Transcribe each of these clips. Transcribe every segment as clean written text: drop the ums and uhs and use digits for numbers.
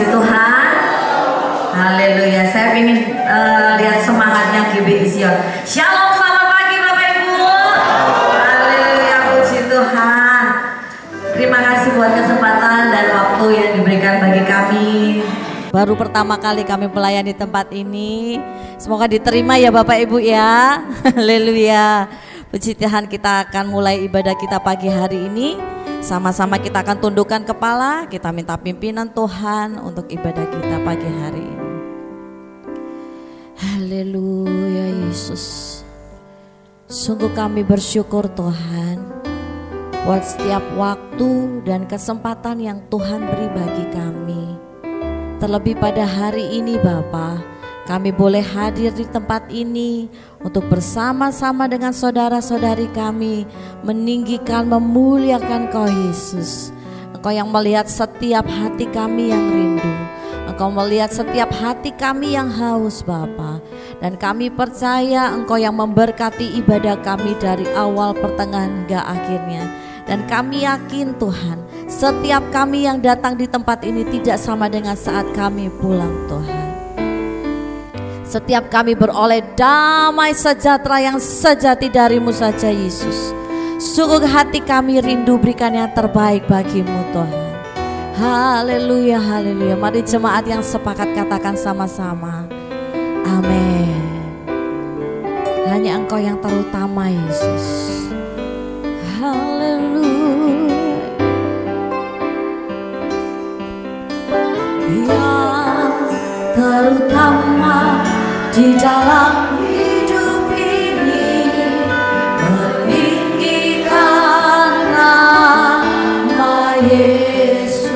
Tuhan, haleluya. Saya ingin lihat semangatnya GBI Sion. Shalom, selamat pagi Bapak Ibu. Haleluya, puji Tuhan. Terima kasih buat kesempatan dan waktu yang diberikan bagi kami. Baru pertama kali kami melayani tempat ini. Semoga diterima ya Bapak Ibu ya. Haleluya. Puji Tuhan, kita akan mulai ibadah kita pagi hari ini. Sama-sama kita akan tundukkan kepala, kita minta pimpinan Tuhan untuk ibadah kita pagi hari ini. Haleluya Yesus. Sungguh kami bersyukur Tuhan buat setiap waktu dan kesempatan yang Tuhan beri bagi kami. Terlebih pada hari ini Bapa, kami boleh hadir di tempat ini untuk bersama-sama dengan saudara-saudari kami meninggikan, memuliakan Kau Yesus. Engkau yang melihat setiap hati kami yang rindu, Engkau melihat setiap hati kami yang haus Bapa. Dan kami percaya Engkau yang memberkati ibadah kami dari awal, pertengahan hingga akhirnya. Dan kami yakin Tuhan, setiap kami yang datang di tempat ini tidak sama dengan saat kami pulang Tuhan. Setiap kami beroleh damai sejahtera yang sejati dari-Mu saja Yesus. Sungguh hati kami rindu berikan yang terbaik bagi-Mu Tuhan. Haleluya, haleluya. Mari jemaat yang sepakat katakan sama-sama. Amin. Hanya Engkau yang terutama Yesus. Haleluya. Yang terutama di dalam hidup ini, meninggikan nama Yesus.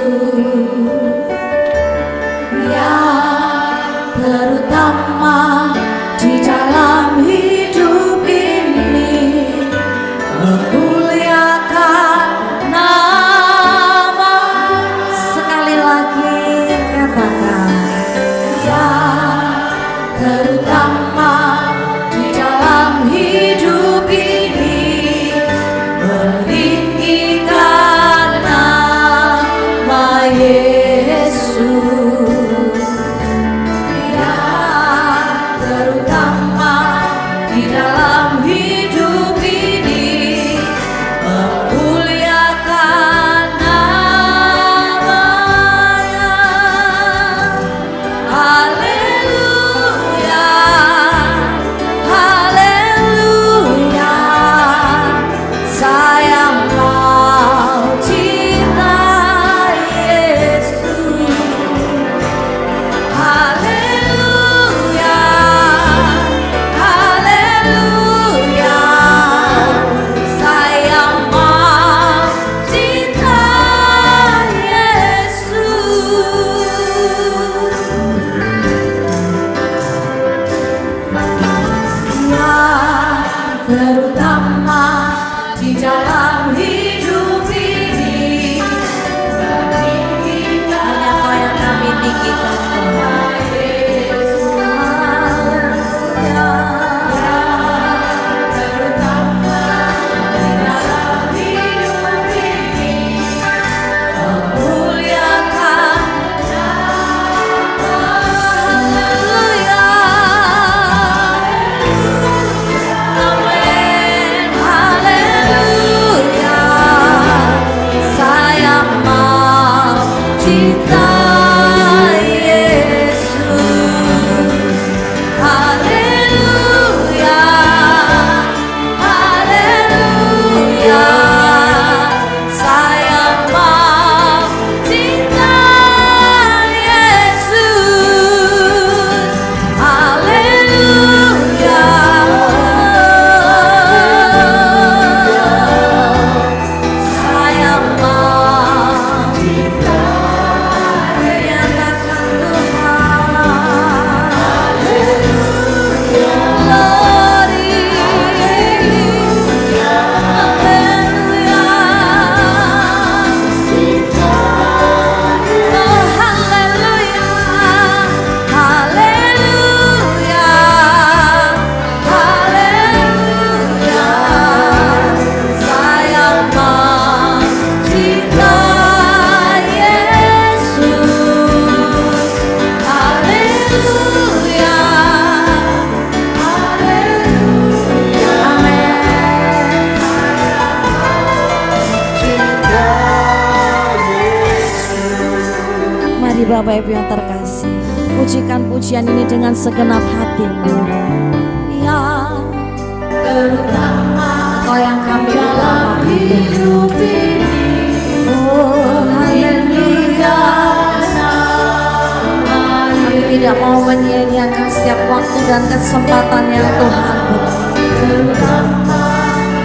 Yang terutama di dalam hidup ini, memuliakan nama. Sekali lagi katakan, yang terutama di dalam hidup ini, meninggikan nama Yesus. Yang terutama di dalam hidup ini, memuliakan namanya. Haleluya, haleluya. Saya mau cinta Yesus. Haleluya, haleluya. Saya mau cinta Yesus. Yang terutama di dalam hidup ini, hanya Kau yang kami tinggikan Tuhan. Yang terutama di dalam hidup ini, memuliakan Haleluya. Amin, haleluya. Saya mau cinta Yesus. Bapak Ibu yang terkasih, pujikan pujian ini dengan segenap hatimu. Ya, terutama Kau yang kami dalam hidup ini. Oh, haleluya. Kami tidak mau menyia-nyiakan setiap waktu dan kesempatan yang Tuhan beri. Terutama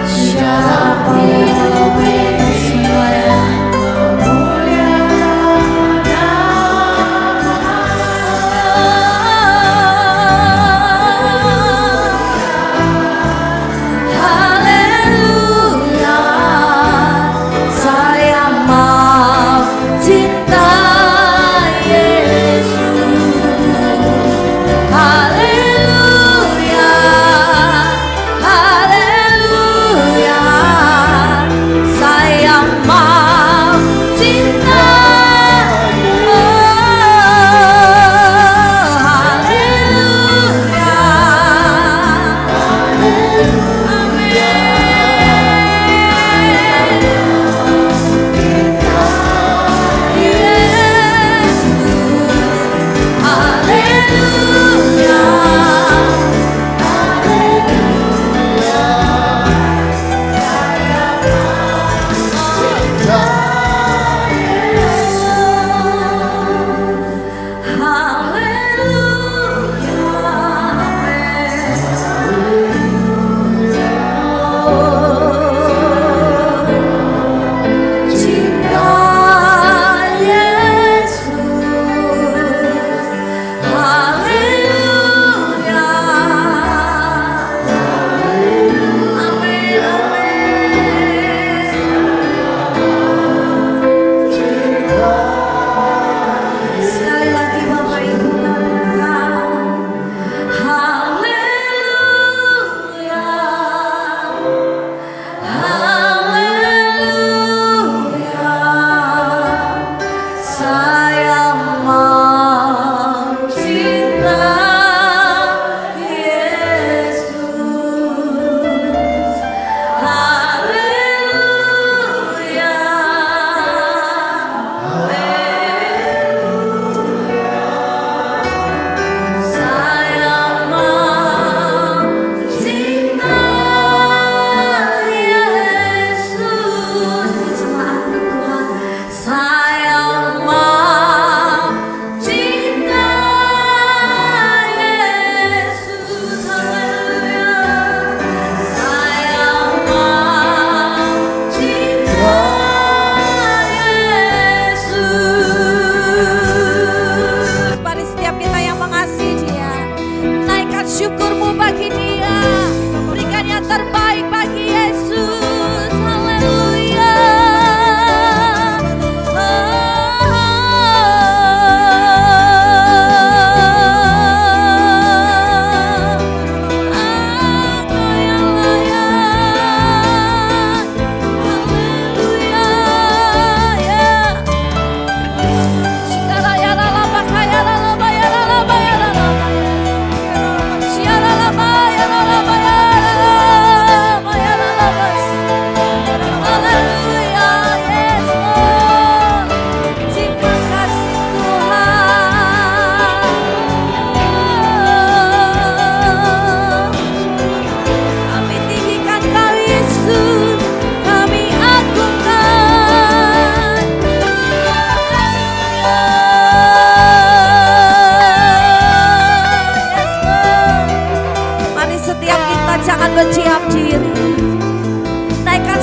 siapa hidup ini semuanya.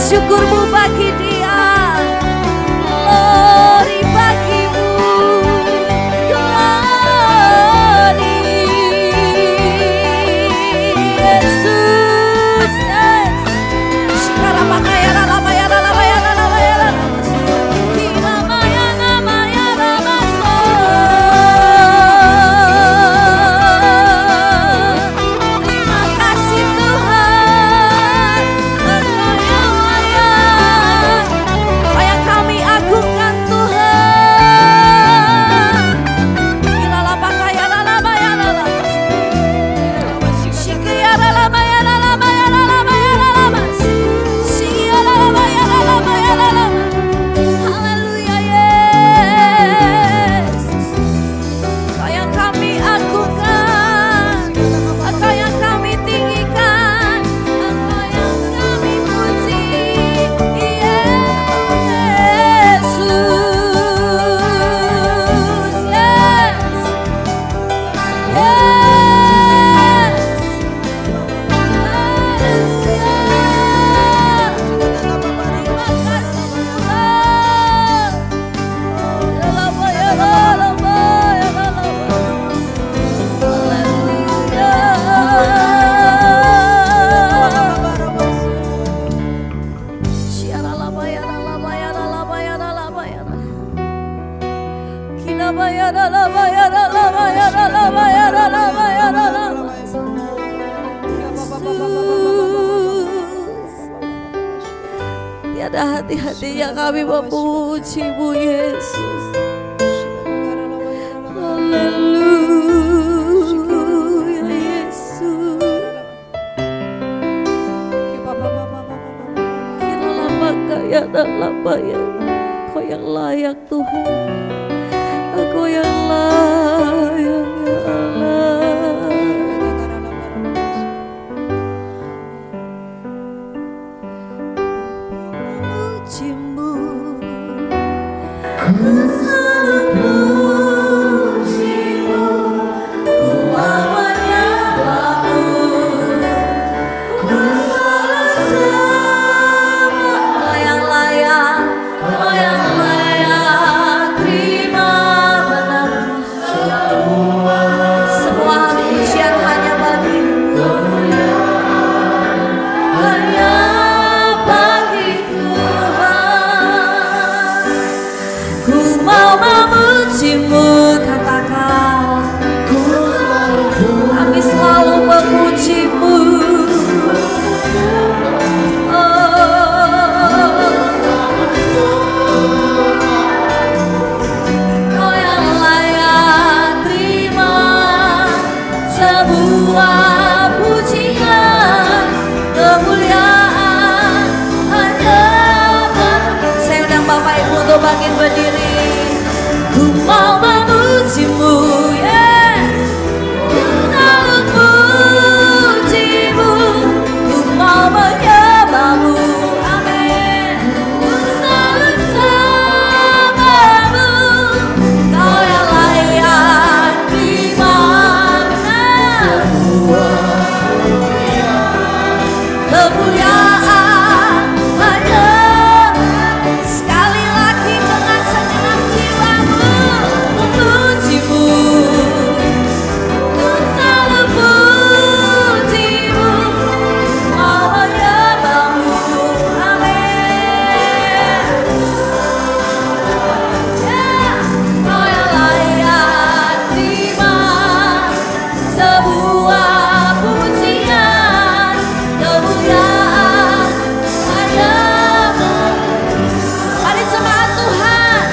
syukurmu bagi Dia, glory bagimu, glory Yesus, yes. Terima kasih Tuhan, Engkau yang layak. Tiada hati-hatinya kami memuji-Mu Yesus. Haleluya Yesus. Kiralah makanya dalam bayar. Kau yang layak Tuhan. Kau yang layak ya Allah. Memuji-Mu. Ku selalu puji-Mu. Ku mau menyembah-Mu. Ku selalu sembah. Kau yang layak. Kau yang layak. Terima benar. Semua pujian hanya bagi-Mu. Hanya bagi Tuhan. Ku mau memuji-Mu, katakan. Kami selalu memuji-Mu. Kau yang layak terima sebuah pujian, kemuliaan hanya bagi. Saya undang Bapak Ibu untuk bangkit berdiri. Ku mau memuji-Mu, yes. Ku selalu puji-Mu. Ku mau menyembah-Mu, amin. Ku selalu sembah-Mu. Kau yang layak terima benar. Kemuliaan hanya sekali lagi dengan segenap jiwamu memuji-Mu. Ku selalu puji-Mu, mau menyembah-Mu, amin. Kau yang layak terima sebuah pujian, kemuliaan hanya bagi. Mari semangat Tuhan.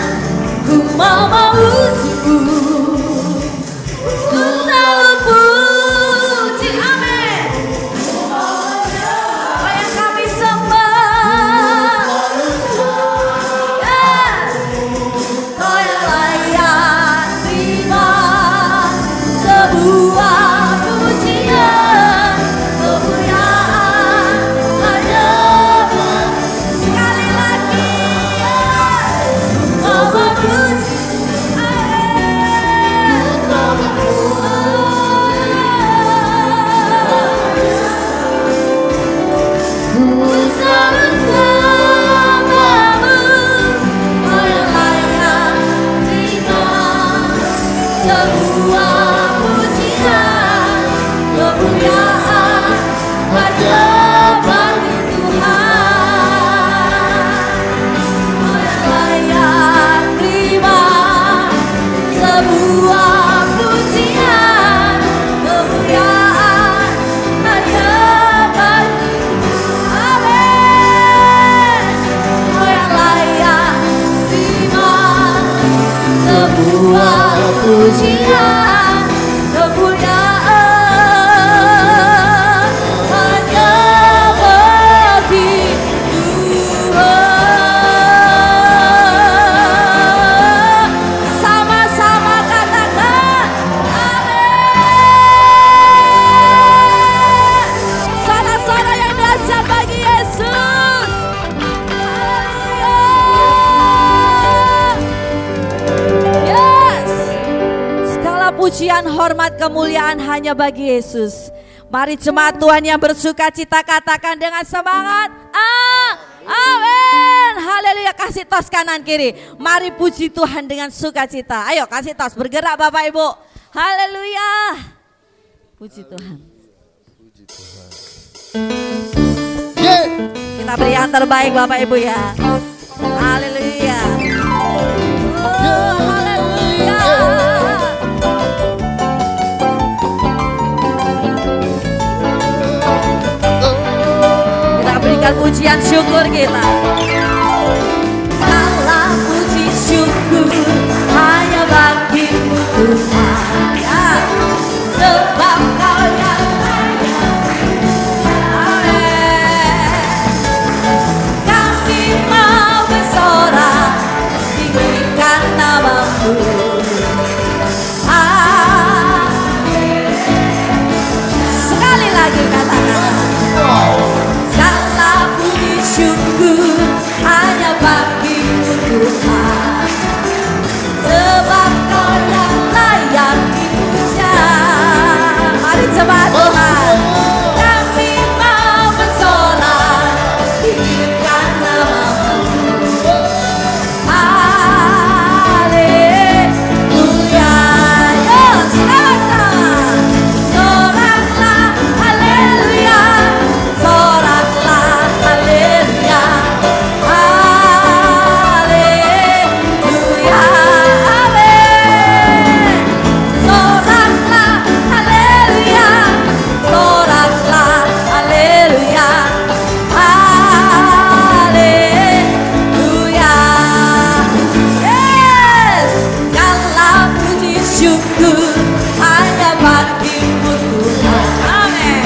Ku mau memuji-Mu. Ku selalu puji, amin. Kau yang kami sembah. Yes. Kau yang layak terima sebuah pujian, kemuliaan hanya bagi. Sekali lagi, mau memuji, ku selalu sembah-Mu. Kau yang layak terima sebuah pujian, kemuliaan hanya bagi Tuhan. Kau yang layak terima sebuah pujian, kemuliaan hanya bagi. Amin. Kau yang layak terima sebuah pujian, kemuliaan hanya bagi Tuhan. Sama-sama katakan amin. Sorak-sorak yang dahsyat bagi Yesus. Haleluya. Yes. Segala pujian, hormat, kemuliaan hanya bagi Yesus. Mari jemaat Tuhan yang bersuka cita katakan dengan semangat. Amin. Haleluya. Kasih tos kanan kiri. Mari puji Tuhan dengan sukacita. Ayo kasih tos, bergerak Bapak Ibu. Haleluya. Puji Tuhan. Kita beri yang terbaik Bapak Ibu ya. Haleluya. Oh, haleluya. pujian syukur kita. Segala puji syukur hanya bagimu Tuhan, ya. Sebab Kau yang kami mau bersorak tinggikan namamu. Sekali lagi katakan, segala puji syukur hanya bagimu Tuhan, sebab Kau yang layak dipuja. Mari jemaat Tuhan, kami mau bersorak tinggikan namamu. Haleluya, yo sama-sama. Soraklah haleluya, soraklah haleluya, haleluya, amin. Soraklah haleluya, soraklah haleluya, haleluya. Yes, segala puji syukur hanya bagimu Tuhan, amin.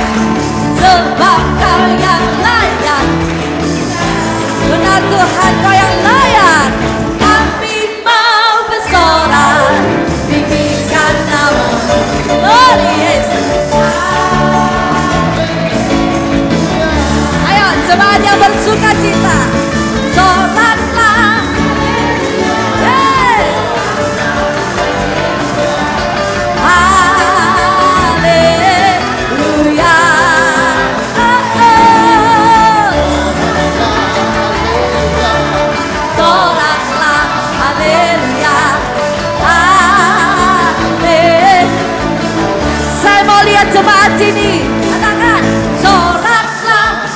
Sebab Kau yang layak, benar Tuhan, Kau yang layak. Kami mau bersorak tinggikan namamu, Lord Yesus. Ayo jemaat yang bersuka cita, soraklah. Yes. Haleluya. Soraklah haleluya. Amin. Saya mau lihat jemaat sini. Katakan soraklah.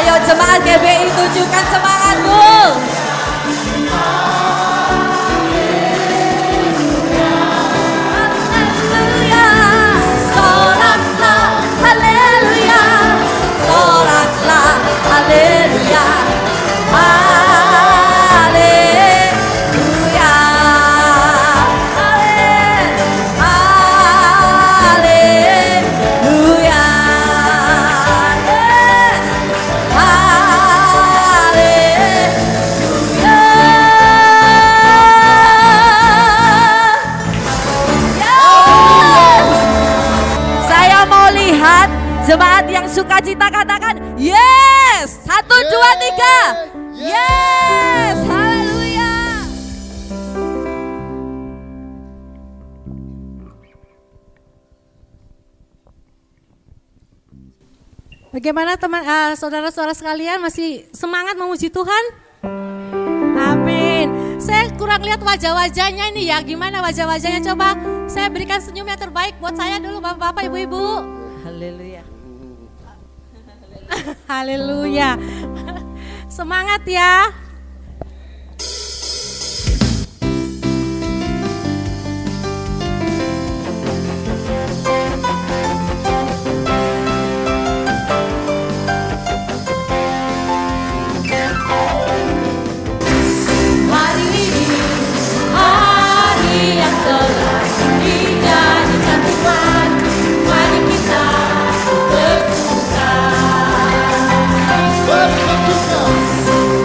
Ayo jemaat GBI tunjukkan semangatmu. Haleluya. Soraklah haleluya. Soraklah haleluya. Haleluya. Amin. Haleluya. Yes. Haleluya. Yes. Saya mau lihat jemaat yang sukacita katakan yes. 1, 2, 3. Yes. Haleluya. Bagaimana teman saudara-saudara sekalian, masih semangat memuji Tuhan? Amin. Saya kurang lihat wajah-wajahnya ini ya. Gimana wajah-wajahnya? Coba saya berikan senyum yang terbaik buat saya dulu, Bapak-bapak, Ibu-ibu. Haleluya. Haleluya. Semangat ya. Hari ini hari yang telah dijadikan Tuhan, mari kita bersuka.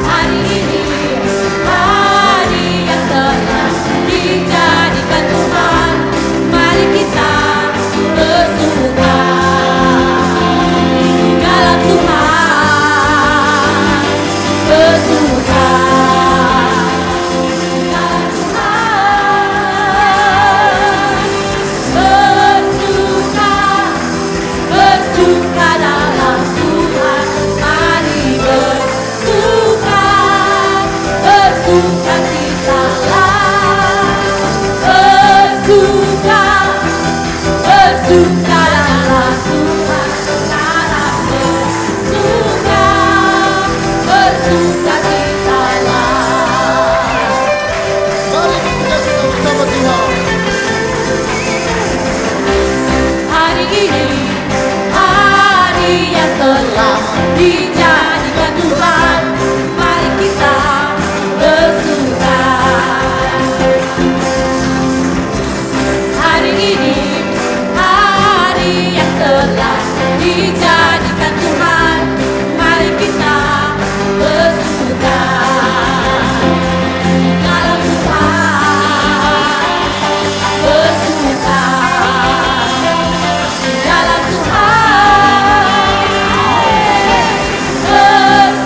Hari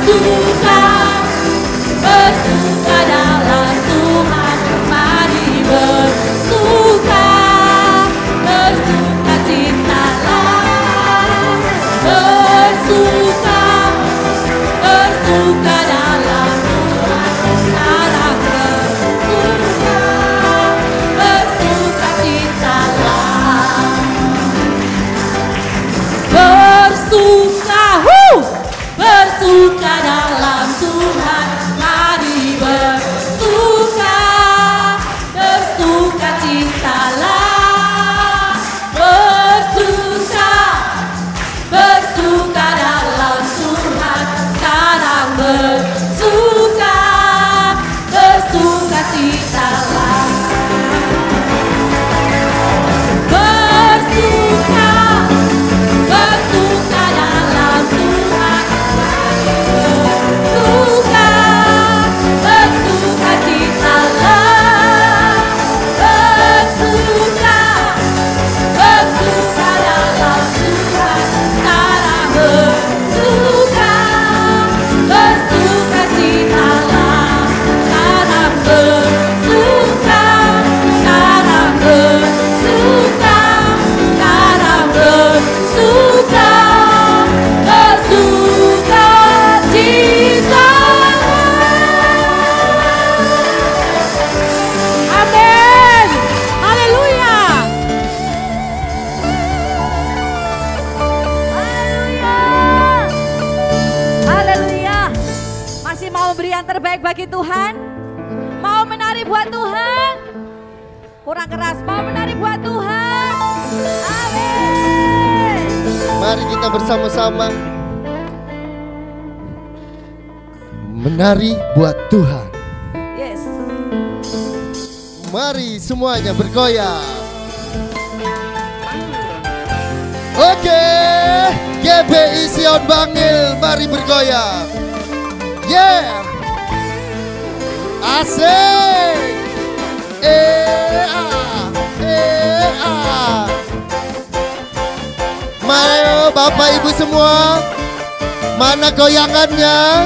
bersuka, bersuka dalam Tuhan. Mari bersuka, bersuka citalah, bersuka, bersuka dalam Tuhan. Sekarang bersuka, bersuka citalah, bersuka, bersuka dalam Tuhan. Mari bersuka, bersuka citalah, bersuka, bersuka dalam Tuhan. Sekarang bersuka, bersuka citalah, bersuka, bersuka dalam Tuhan. Bersuka, bersuka citalah, bersuka, bersuka dalam Tuhan. Sekarang bersuka, bersuka citalah, sekarang bersuka, sekarang bersuka, sekarang bersuka, bersuka citalah. Amin. Haleluya. Haleluya. Haleluya. Masih mau beri yang terbaik bagi Tuhan? Mau menari buat Tuhan? Kurang keras, mau menari buat Tuhan? Amin. Mari kita bersama-sama menari buat Tuhan. Yes. Mari semuanya bergoyang. Oke, GBI Sion Bangil, mari bergoyang. Yeah, asik. Mari Bapak Ibu semua, mana goyangannya?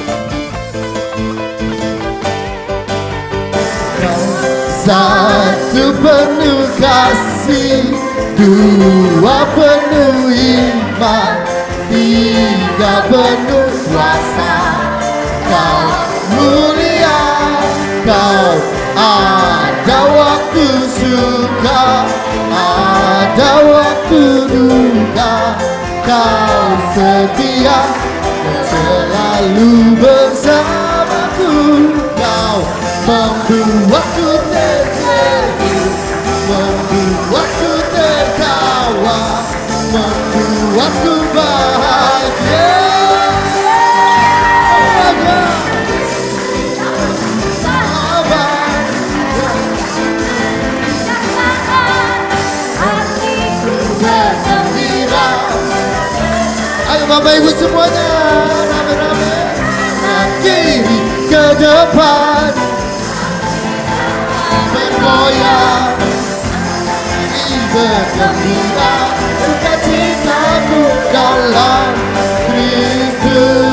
Satu penuh kasih, dua penuh iman, tiga penuh kuasa. Kau mulia, kau ada waktu suka, ada waktu duka. Kau setia dan selalu bersamaku. Kau membuatku tersenyum, membuatku tertawa, membuatku bahagia. Ayo Bapak Ibu semuanya, rame-rame. Kanan kiri ke depan, bergoyang, bergembira, sukacitaku dalam Kristus.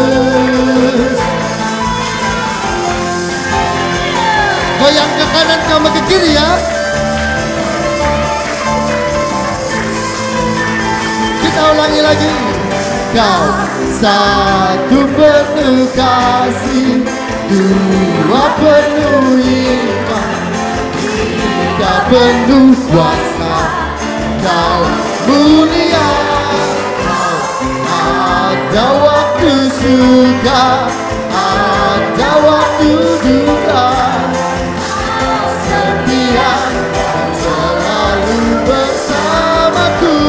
Goyang ke kanan sama ke kiri ya. Kita ulangi lagi. Kau satu penuh kasih, dua penuh iman, tiga penuh kuasa. Kau mulia, kau ada waktu suka, ada waktu duka. Setia selalu bersamaku.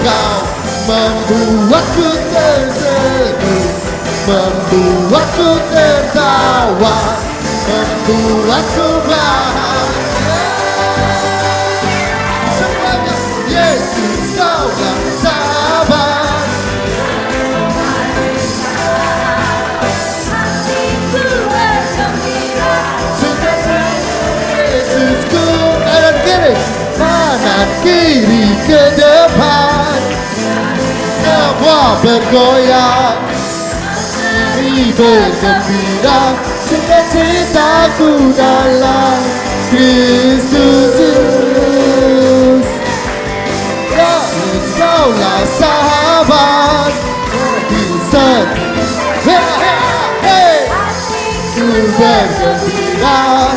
Kau membuatku tersenyum, membuatku tertawa, membuatku bahagia. Semuanya, Yesus kau yang sabar. Yesusku kanan kiri, kanan kiri ke depan. Semua bergoyang, kini bergembira, sukacitaku dalam Kristus Yesus. Yesus kaulah sahabat di setia, ku bergembira,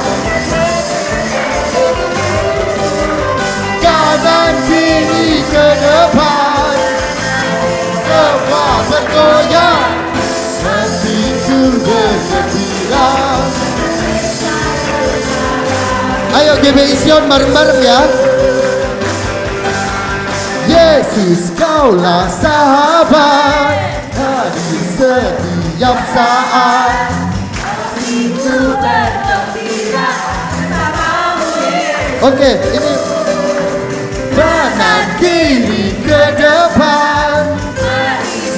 kanan kiri ke depan, semua bergoyang, hatiku bergembira. Ayo GBI Sion bareng-bareng ya. Yesus kaulah sahabat, hadir setiap saat, hatiku bergembira bersamamu Yesus. Oke, ini kanan kiri ke depan,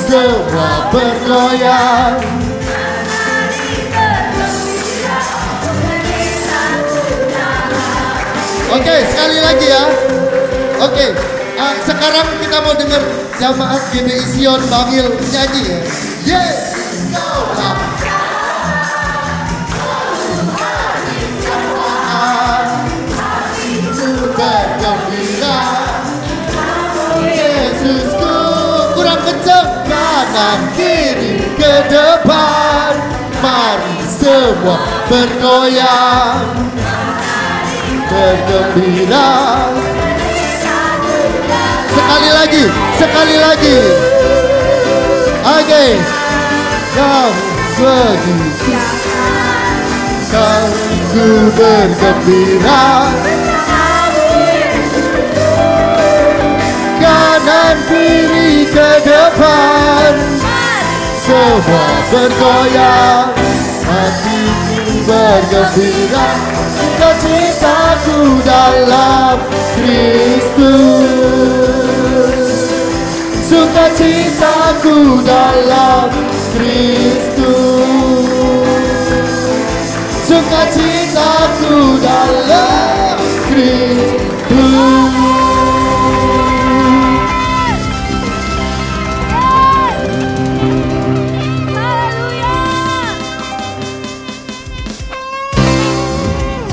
semua bergoyang. Oke, sekali lagi ya. Oke, sekarang kita mau dengar jamaat GBI Sion panggil nyanyi ya. Yesus kaulah hatiku bergembira. Yesusku, kurang kencang, kanan kiri ke depan, mari semua bergoyang, bergembira. Sekali lagi. Oke, kau sedih, ku bergembira. Kanan kiri ke depan, semua bergoyang, hatiku bergembira, sukacitaku dalam Kristus, sukacitaku dalam Kristus, sukacitaku dalam Kristus.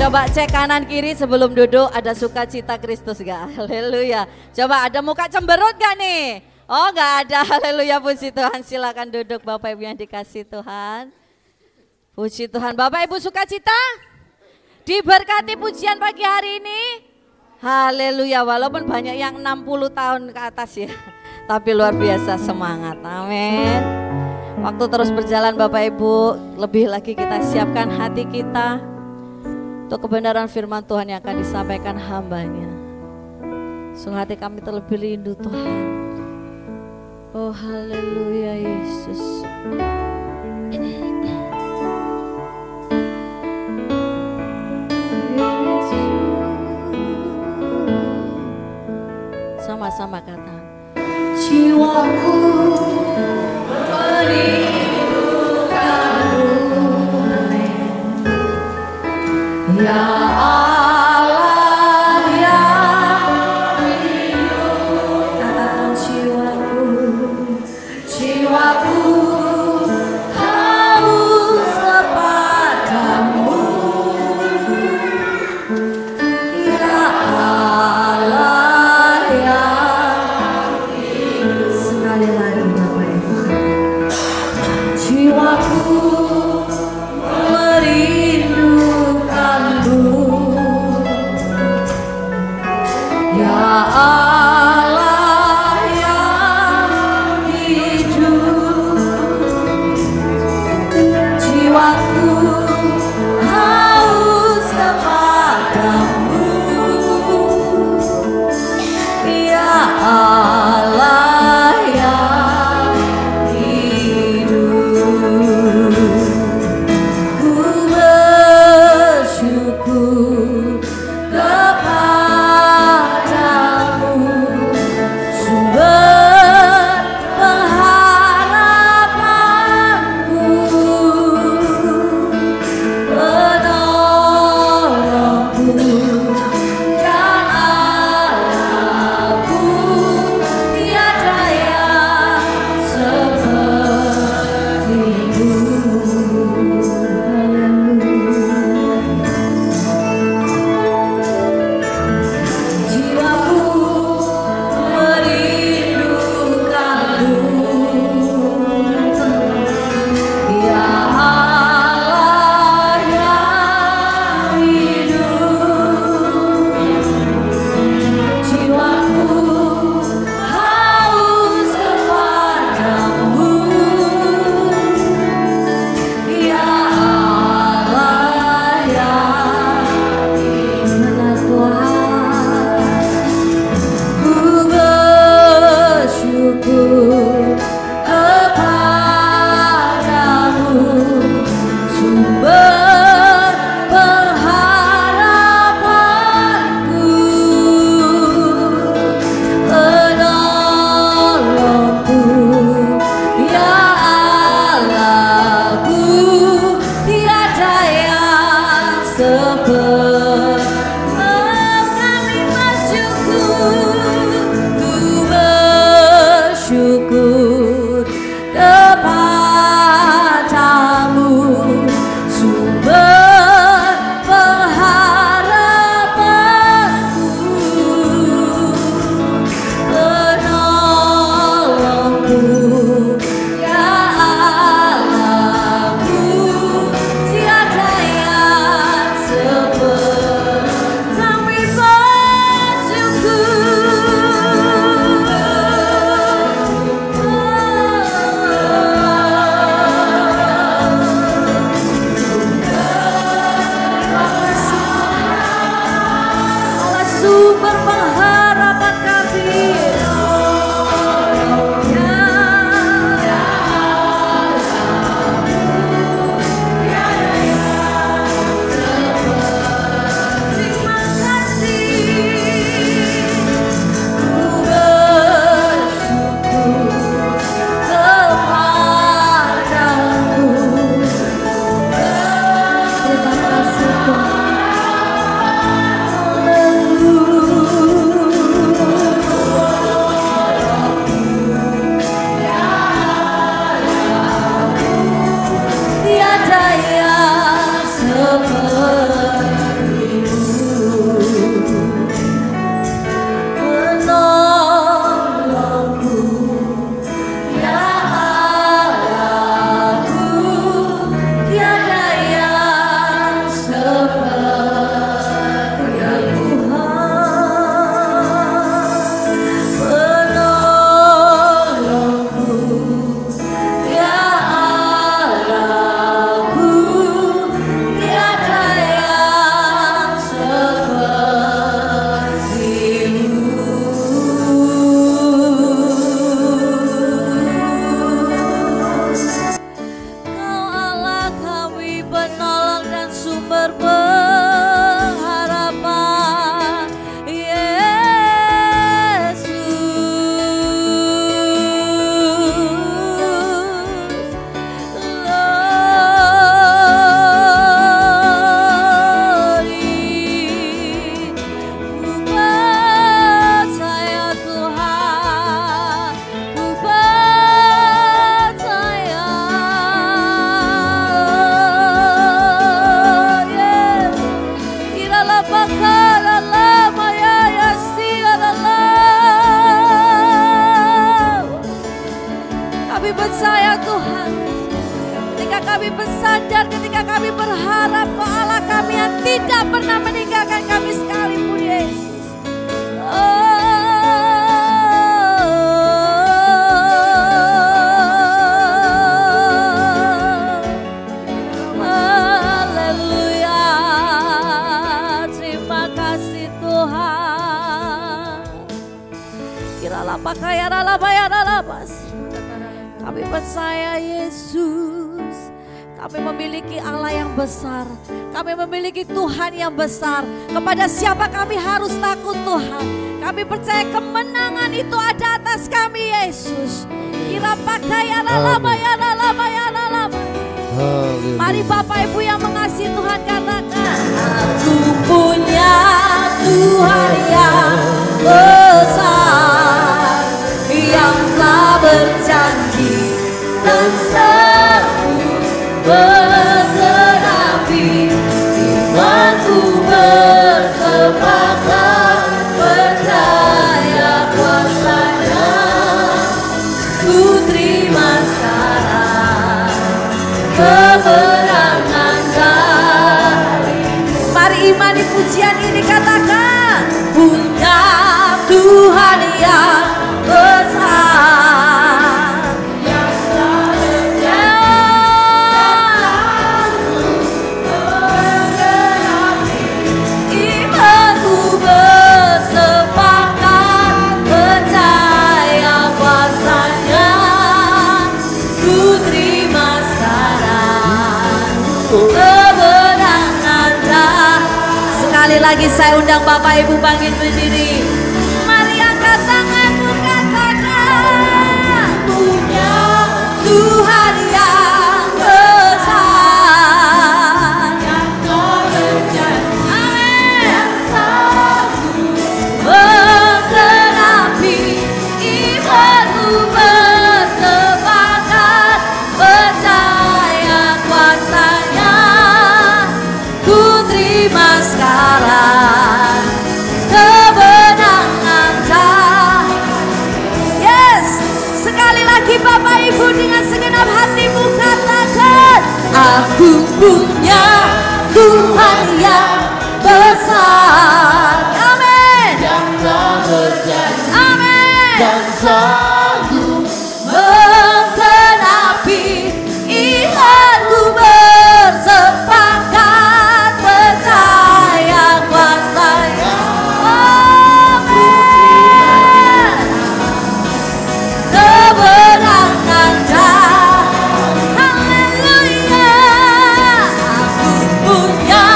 Coba cek kanan kiri sebelum duduk, ada sukacita Kristus gak? Haleluya. Coba ada muka cemberut gak nih? Oh gak ada, haleluya, puji Tuhan. Silakan duduk Bapak Ibu yang dikasih Tuhan. Puji Tuhan. Bapak Ibu sukacita? Diberkati pujian pagi hari ini. Haleluya, walaupun banyak yang 60 tahun ke atas ya. Tapi luar biasa semangat, amin. Waktu terus berjalan Bapak Ibu, lebih lagi kita siapkan hati kita untuk kebenaran firman Tuhan yang akan disampaikan hamba-Nya. Sungguh hati kami terlebih rindu Tuhan. Oh haleluya Yesus. Sama-sama kata. Jiwaku merindukanmu, ya Allah yang rindu. Katakan jiwaku haus kepadamu, ya Allah yang rindu. Sekali lagi Bapak Ibu, jiwaku merindukanmu, sadar ketika kami berharap Kau Allah kami yang tidak pernah meninggalkan kami sekalipun Yesus. Haleluya. Terima kasih Tuhan. Kiralah pakai pas. Kami percaya Yesus. Kami memiliki Allah yang besar. Kami memiliki Tuhan yang besar. Kepada siapa kami harus takut Tuhan. Kami percaya kemenangan itu ada atas kami Yesus. Kira pakai lama. Mari Bapak Ibu yang mengasihi Tuhan katakan. Aku punya Tuhan yang besar, yang telah berjanji dan sanggup bergenapi. Imanku bersepakat percaya kuasanya. Ku terima sekarang kebenaran dari. Mari imani pujian ini katakan. Punya Tuhan yang besar, yang imanku bersepakat percaya kuasanya. Ku terima sekarang kebenaran. Sekali lagi saya undang Bapak Ibu bangkit berdiri. Mari angkat tanganmu katakan. Punya Tuhan yang besar, yang telah berjanji, yang sanggup menggenapi. Imanku bersepakat percaya kuasanya. Ku terima sekarang kebenangan. Yes, sekali lagi Bapak Ibu dengan segenap hatimu katakan. Aku punya Tuhan yang besar. Amin. Yang telah berjanji Amin. dan sanggup Menggenapi. Imanku bersepakat percaya kuasanya. Amin. Kebenaran haleluya. Aku punya.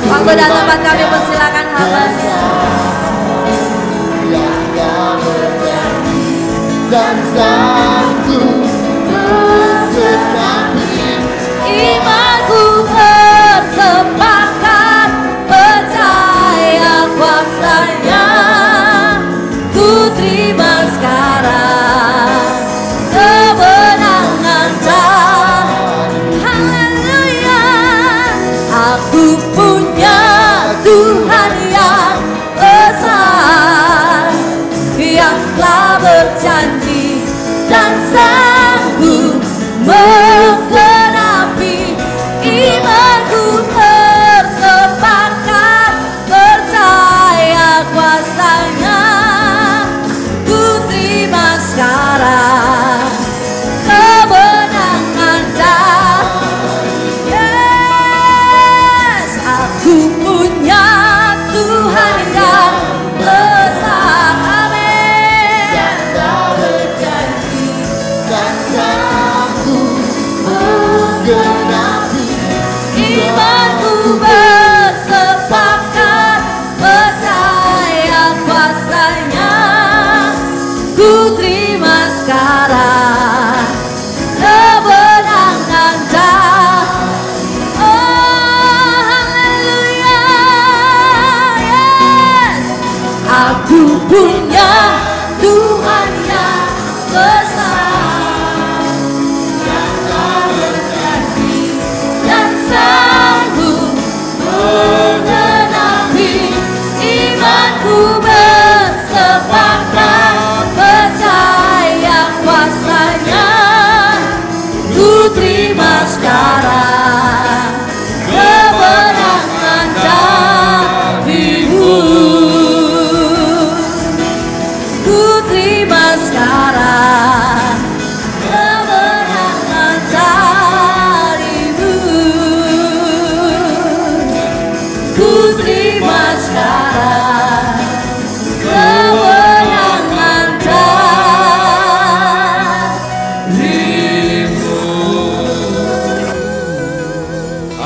Waktu dan tempat kami persilakan habasnya. yang telah berjanji dan sanggup bergenapi. Imanku bersepakat percaya kuasanya. Ku terima sekarang kebenangan. Haleluya. Aku punya Tuhan yang besar, yang telah berjanji dan sanggup menggenapi.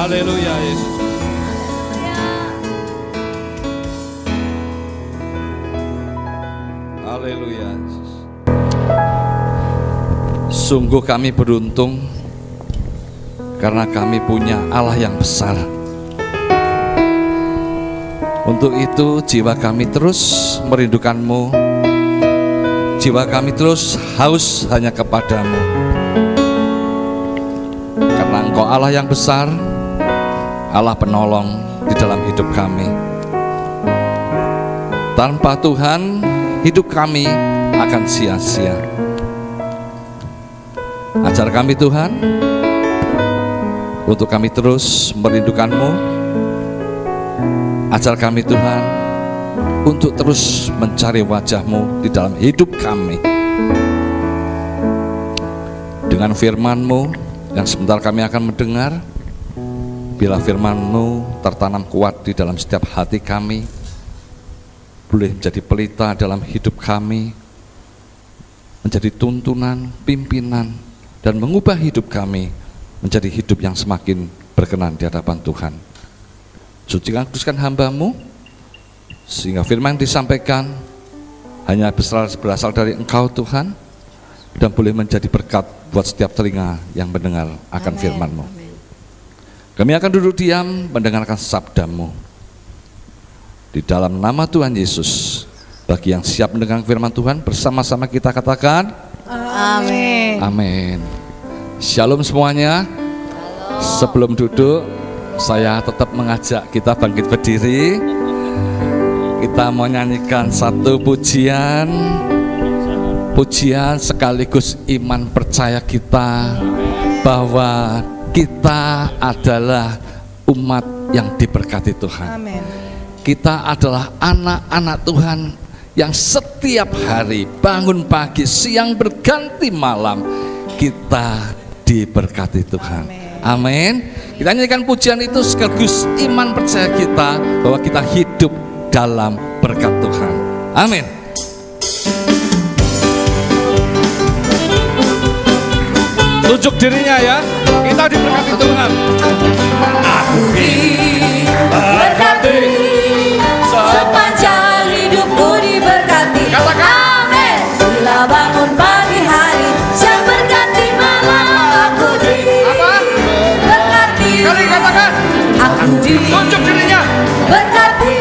Haleluya Yesus. Haleluya Yesus. Sungguh kami beruntung karena kami punya Allah yang besar. Untuk itu jiwa kami terus merindukan-Mu. Jiwa kami terus haus hanya kepadamu. Karena Engkau Allah yang besar, Allah penolong di dalam hidup kami. Tanpa Tuhan, hidup kami akan sia-sia. Ajar kami Tuhan, untuk kami terus merindukan-Mu. Ajar kami Tuhan, untuk terus mencari wajah-Mu di dalam hidup kami. Dengan firman-Mu yang sebentar kami akan mendengar, bila firman-Mu tertanam kuat di dalam setiap hati kami, boleh menjadi pelita dalam hidup kami, menjadi tuntunan, pimpinan, dan mengubah hidup kami menjadi hidup yang semakin berkenan di hadapan Tuhan. Sucikan kuduskan hamba-Mu, sehingga firman yang disampaikan hanya berasal dari Engkau Tuhan, dan boleh menjadi berkat buat setiap telinga yang mendengar akan firman-Mu. Kami akan duduk diam mendengarkan sabda-Mu. Di dalam nama Tuhan Yesus, bagi yang siap mendengar firman Tuhan, bersama-sama kita katakan Amin. amin. Shalom semuanya. Sebelum duduk, saya tetap mengajak kita bangkit berdiri. Kita mau nyanyikan satu pujian sekaligus iman percaya kita bahwa kita adalah umat yang diberkati Tuhan. Amin. Kita adalah anak-anak Tuhan yang setiap hari bangun pagi, siang berganti malam, kita diberkati Tuhan. Amin. Kita nyanyikan pujian itu sekaligus iman percaya kita bahwa kita hidup dalam berkat Tuhan. Amin. Tunjuk dirinya ya, kita diberkati Tuhan. Aku diberkati, Sepanjang hidupku diberkati. Katakan. Amin. Bila bangun pagi hari, siang berganti malam, aku diberkati. Kali katakan. Aku Tunjuk dirinya. diberkati.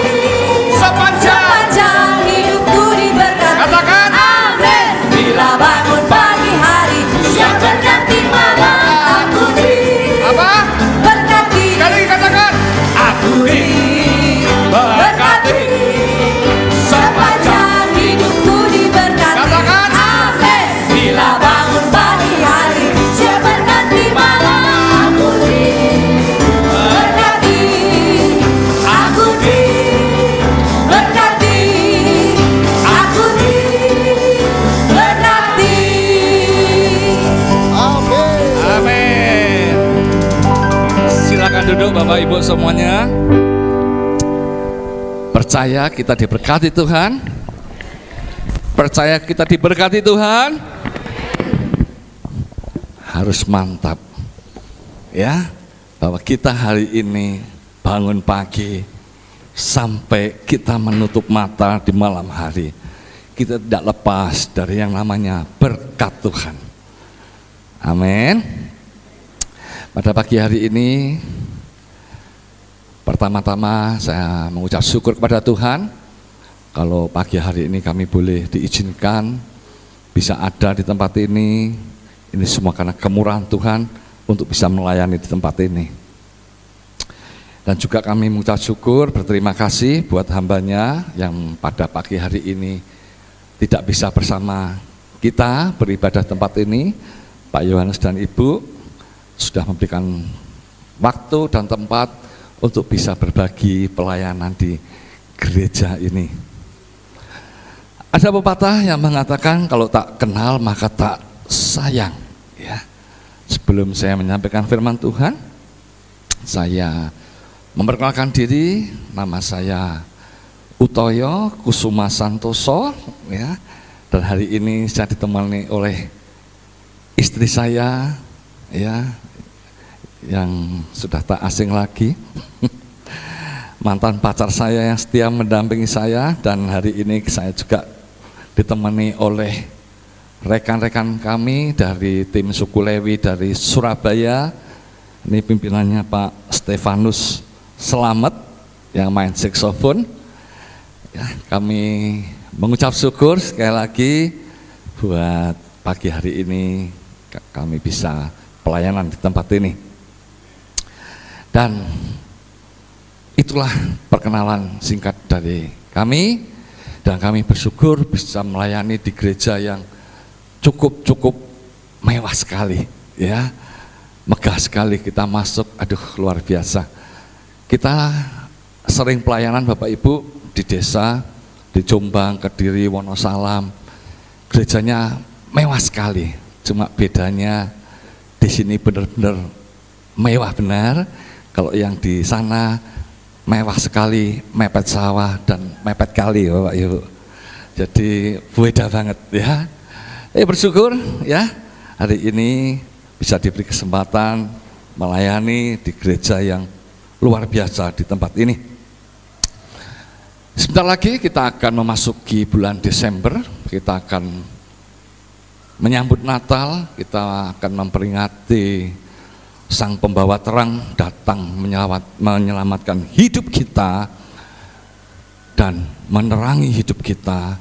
Sepanjang hidupku diberkati. Katakan. Amin. Bila bangun pagi hari, siang berganti malam, aku diberkati. Kali katakan. Aku diberkati. Sepanjang hidupku diberkati. Katakan. Amin. Bila bangun pagi hari, siang berganti malam, aku diberkati. Aku diberkati. Aku diberkati. Amin. Amin. Silakan duduk Bapak Ibu semuanya. Percaya kita diberkati Tuhan. Percaya kita diberkati Tuhan. Harus mantap ya, bahwa kita hari ini bangun pagi sampai kita menutup mata di malam hari, kita tidak lepas dari yang namanya berkat Tuhan. Amin. Pada pagi hari ini, pertama-tama saya mengucap syukur kepada Tuhan kalau pagi hari ini kami boleh diizinkan bisa ada di tempat ini. Ini semua karena kemurahan Tuhan untuk bisa melayani di tempat ini. Dan juga kami mengucap syukur, berterima kasih buat hambanya yang pada pagi hari ini tidak bisa bersama kita beribadah tempat ini. Pak Yohanes dan Ibu sudah memberikan waktu dan tempat untuk bisa berbagi pelayanan di gereja ini. Ada pepatah yang mengatakan kalau tak kenal maka tak sayang. Ya. Sebelum saya menyampaikan firman Tuhan, saya memperkenalkan diri. Nama saya Utoyo Kusuma Santoso, ya. Dan hari ini saya ditemani oleh istri saya, ya, yang sudah tak asing lagi. Mantan pacar saya yang setia mendampingi saya, dan hari ini saya juga ditemani oleh rekan-rekan kami dari tim suku Lewi dari Surabaya. Ini pimpinannya Pak Stefanus Selamat yang main saksofon. Ya, kami mengucap syukur sekali lagi buat pagi hari ini kami bisa pelayanan di tempat ini. Dan itulah perkenalan singkat dari kami, dan kami bersyukur bisa melayani di gereja yang cukup mewah sekali, ya, megah sekali. Kita masuk, aduh luar biasa. Kita sering pelayanan Bapak Ibu di desa, di Jombang, Kediri, Wonosalam. Gerejanya mewah sekali, cuma bedanya di sini benar-benar mewah benar. Kalau yang di sana mewah sekali, mepet sawah dan mepet kali Bapak Ibu. Jadi beda banget ya. Bersyukur ya hari ini bisa diberi kesempatan melayani di gereja yang luar biasa di tempat ini. Sebentar lagi kita akan memasuki bulan Desember, kita akan menyambut Natal, kita akan memperingati Sang Pembawa Terang datang menyelamatkan hidup kita dan menerangi hidup kita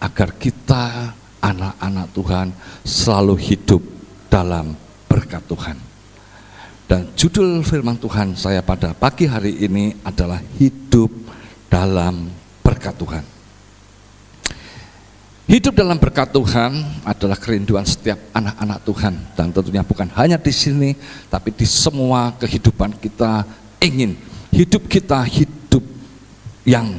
agar kita anak-anak Tuhan selalu hidup dalam berkat Tuhan. Dan judul firman Tuhan saya pada pagi hari ini adalah hidup dalam berkat Tuhan. Hidup dalam berkat Tuhan adalah kerinduan setiap anak-anak Tuhan, dan tentunya bukan hanya di sini, tapi di semua kehidupan kita ingin hidup kita hidup yang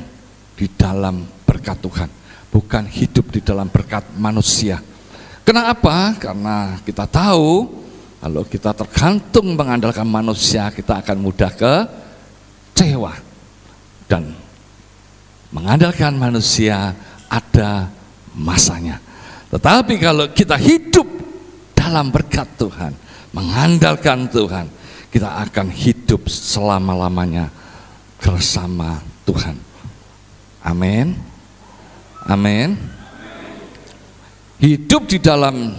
di dalam berkat Tuhan, bukan hidup di dalam berkat manusia. Kenapa? Karena kita tahu kalau kita tergantung mengandalkan manusia, kita akan mudah kecewa, dan mengandalkan manusia ada masanya. Tetapi kalau kita hidup dalam berkat Tuhan, mengandalkan Tuhan, kita akan hidup selama-lamanya bersama Tuhan. Amin. Amin. Hidup di dalam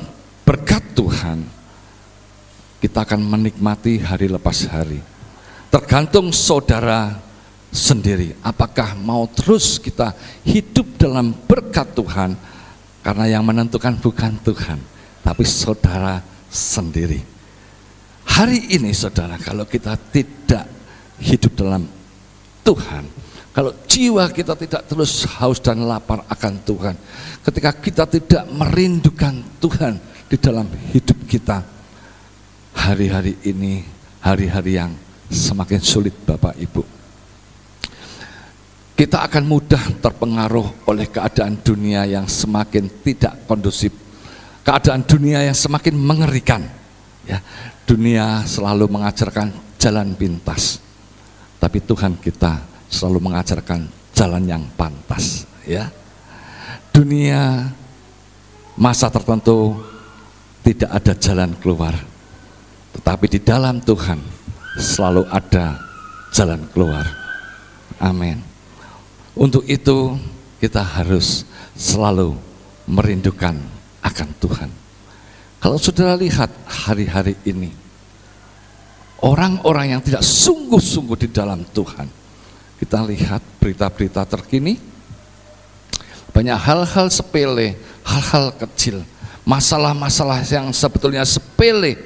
berkat Tuhan, kita akan menikmati hari lepas hari. Tergantung saudara sendiri, apakah mau terus kita hidup dalam berkat Tuhan, karena yang menentukan bukan Tuhan, tapi saudara sendiri. Hari ini saudara, kalau kita tidak hidup dalam Tuhan, kalau jiwa kita tidak terus haus dan lapar akan Tuhan, ketika kita tidak merindukan Tuhan di dalam hidup kita, hari-hari ini hari-hari yang semakin sulit Bapak Ibu. Kita akan mudah terpengaruh oleh keadaan dunia yang semakin tidak kondusif, keadaan dunia yang semakin mengerikan. Ya, dunia selalu mengajarkan jalan pintas, tapi Tuhan kita selalu mengajarkan jalan yang pantas. Ya, dunia masa tertentu tidak ada jalan keluar, tetapi di dalam Tuhan selalu ada jalan keluar. Amin. Untuk itu kita harus selalu merindukan akan Tuhan. Kalau saudara lihat hari-hari ini, orang-orang yang tidak sungguh-sungguh di dalam Tuhan, kita lihat berita-berita terkini, banyak hal-hal sepele, hal-hal kecil, masalah-masalah yang sebetulnya sepele,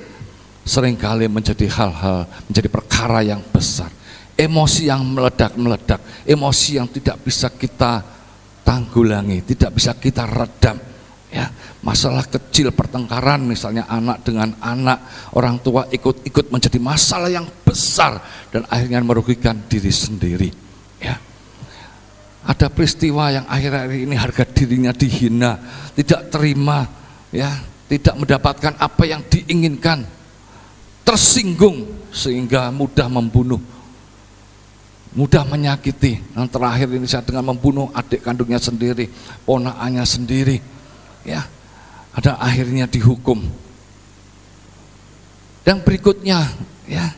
seringkali menjadi hal-hal, menjadi perkara yang besar. Emosi yang meledak-meledak, emosi yang tidak bisa kita tanggulangi, tidak bisa kita redam. Ya, masalah kecil, pertengkaran misalnya anak dengan anak, orang tua ikut-ikut menjadi masalah yang besar dan akhirnya merugikan diri sendiri. Ya, ada peristiwa yang akhir-akhir ini harga dirinya dihina, tidak terima, ya, tidak mendapatkan apa yang diinginkan, tersinggung sehingga mudah membunuh, mudah menyakiti. Yang terakhir ini saya dengan membunuh adik kandungnya sendiri, ponakannya sendiri, ya, ada akhirnya dihukum. Yang berikutnya Ya,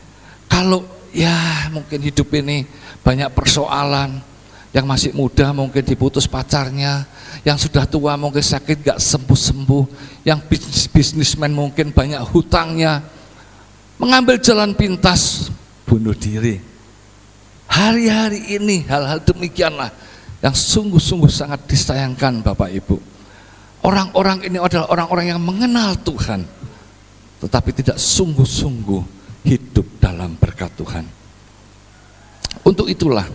kalau ya mungkin hidup ini banyak persoalan, yang masih muda mungkin diputus pacarnya, yang sudah tua mungkin sakit gak sembuh-sembuh, yang bisnismen mungkin banyak hutangnya, mengambil jalan pintas, bunuh diri. Hari-hari ini hal-hal demikianlah yang sungguh-sungguh sangat disayangkan Bapak Ibu. Orang-orang ini adalah orang-orang yang mengenal Tuhan, tetapi tidak sungguh-sungguh hidup dalam berkat Tuhan. Untuk itulah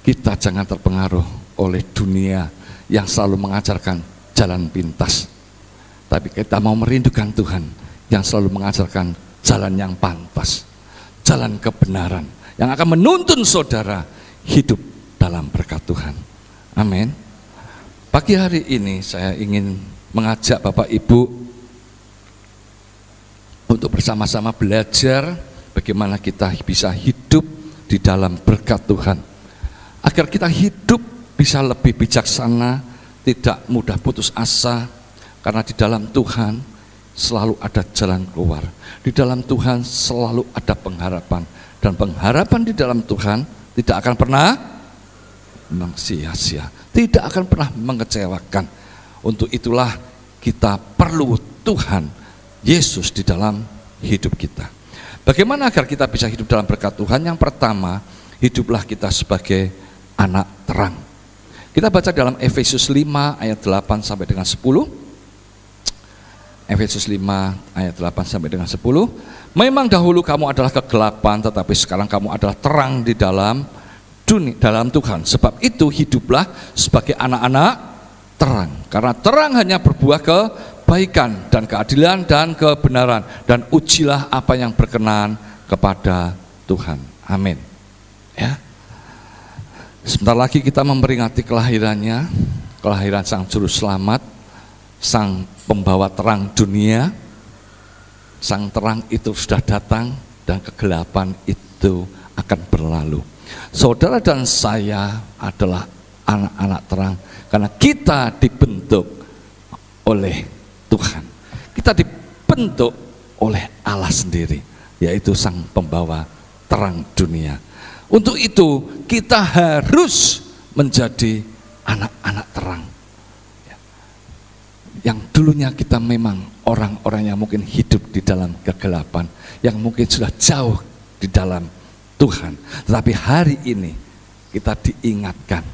kita jangan terpengaruh oleh dunia yang selalu mengajarkan jalan pintas, tapi kita mau merindukan Tuhan yang selalu mengajarkan jalan yang pantas, jalan kebenaran yang akan menuntun saudara hidup dalam berkat Tuhan. Amin. Pagi hari ini saya ingin mengajak Bapak Ibu untuk bersama-sama belajar bagaimana kita bisa hidup di dalam berkat Tuhan, agar kita hidup bisa lebih bijaksana, tidak mudah putus asa, karena di dalam Tuhan selalu ada jalan keluar. Di dalam Tuhan selalu ada pengharapan, dan pengharapan di dalam Tuhan tidak akan pernah sia-sia, tidak akan pernah mengecewakan. Untuk itulah kita perlu Tuhan Yesus di dalam hidup kita. Bagaimana agar kita bisa hidup dalam berkat Tuhan? Yang pertama, hiduplah kita sebagai anak terang. Kita baca dalam Efesus 5 ayat 8 sampai dengan 10. Efesus 5 ayat 8 sampai dengan 10. Memang dahulu kamu adalah kegelapan, tetapi sekarang kamu adalah terang di dalam dunia, dalam Tuhan. Sebab itu hiduplah sebagai anak-anak terang, karena terang hanya berbuah kebaikan dan keadilan dan kebenaran, dan ujilah apa yang berkenan kepada Tuhan. Amin. Ya. Sebentar lagi kita memperingati kelahirannya, kelahiran Sang Juru Selamat, Sang Pembawa terang dunia. Sang terang itu sudah datang dan kegelapan itu akan berlalu. Saudara dan saya adalah anak-anak terang karena kita dibentuk oleh Tuhan. Kita dibentuk oleh Allah sendiri, yaitu Sang Pembawa terang dunia. Untuk itu kita harus menjadi anak-anak terang. Yang dulunya kita memang orang-orang yang mungkin hidup di dalam kegelapan, yang mungkin sudah jauh di dalam Tuhan. Tetapi hari ini kita diingatkan,